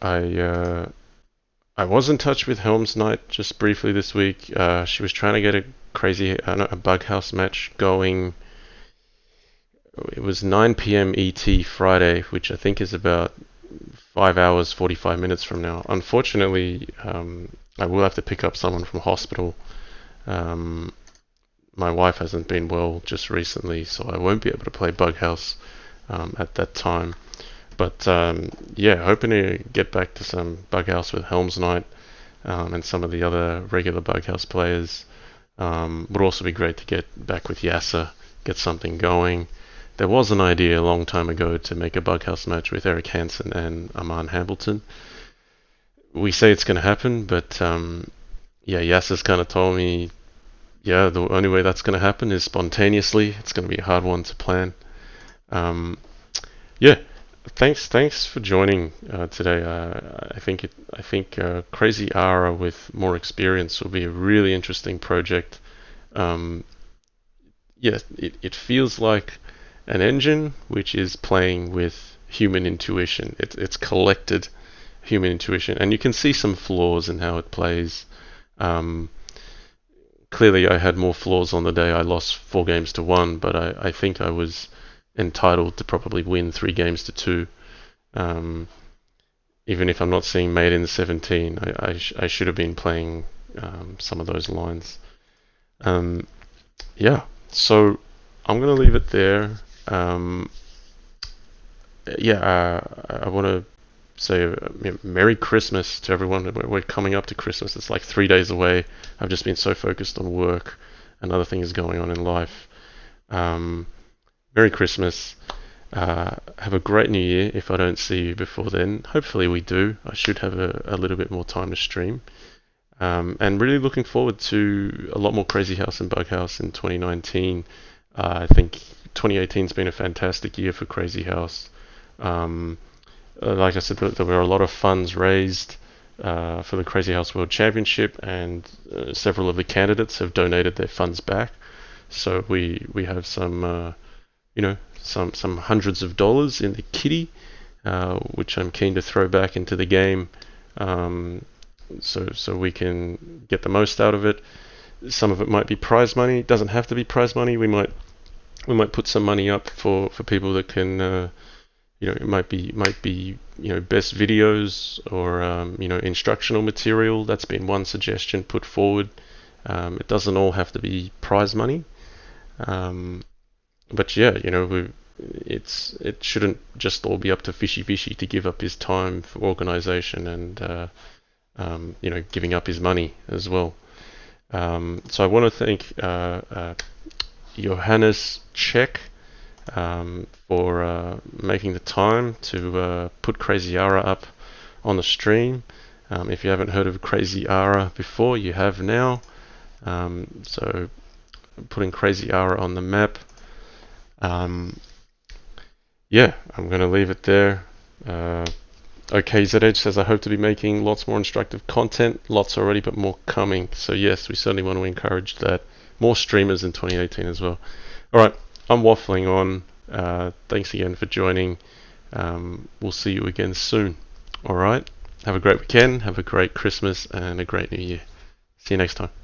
I was in touch with Helm's Knight just briefly this week. She was trying to get a bug house match going. It was 9 p.m. ET Friday, which I think is about 5 hours 45 minutes from now. Unfortunately, I will have to pick up someone from hospital. My wife hasn't been well just recently, so I won't be able to play Bug House at that time. But yeah, hoping to get back to some Bug House with Helm's Knight and some of the other regular Bug House players. Would also be great to get back with Yasser, get something going. There was an idea a long time ago to make a Bug House match with Eric Hansen and Aman Hambleton. We say it's going to happen, but yeah, Yasser's kind of told me, yeah, the only way that's going to happen is spontaneously. It's going to be a hard one to plan. Yeah, Thanks for joining today. I think Crazy Ara with more experience will be a really interesting project. Um, yeah, it feels like an engine which is playing with human intuition. It's collected human intuition, and you can see some flaws in how it plays. Um, Clearly, I had more flaws on the day. I lost 4 games to 1, but I think I was entitled to probably win 3 games to 2. Um, Even if I'm not seeing made in the 17, I should have been playing some of those lines. Um, yeah, so I'm gonna leave it there. Um, I want to say Merry Christmas to everyone. We're coming up to Christmas. It's like 3 days away. I've just been so focused on work and other things going on in life. Um, Merry Christmas. Have a great New Year if I don't see you before then. Hopefully we do. I should have a little bit more time to stream. And really looking forward to a lot more Crazy House and Bug House in 2019. I think 2018's been a fantastic year for Crazy House. Um, like I said, there were a lot of funds raised for the Crazy House World Championship, and several of the candidates have donated their funds back. So we have some some hundreds of dollars in the kitty, which I'm keen to throw back into the game, um, so we can get the most out of it. Some of it might be prize money. It doesn't have to be prize money. We might put some money up for people that can. It might be best videos or instructional material. That's been one suggestion put forward. It doesn't all have to be prize money. Um, but yeah, it shouldn't just all be up to Fishy Fishy to give up his time for organization and giving up his money as well. So I want to thank Johannes Czech for making the time to put Crazy Ara up on the stream. If you haven't heard of Crazy Ara before, you have now. So putting Crazy Ara on the map. Yeah, I'm going to leave it there. Okay, ZH says, I hope to be making lots more instructive content. Lots already, but more coming. So yes, we certainly want to encourage that. More streamers in 2018 as well. Alright, I'm waffling on. Thanks again for joining. We'll see you again soon. Alright, have a great weekend, have a great Christmas, and a great New Year. See you next time.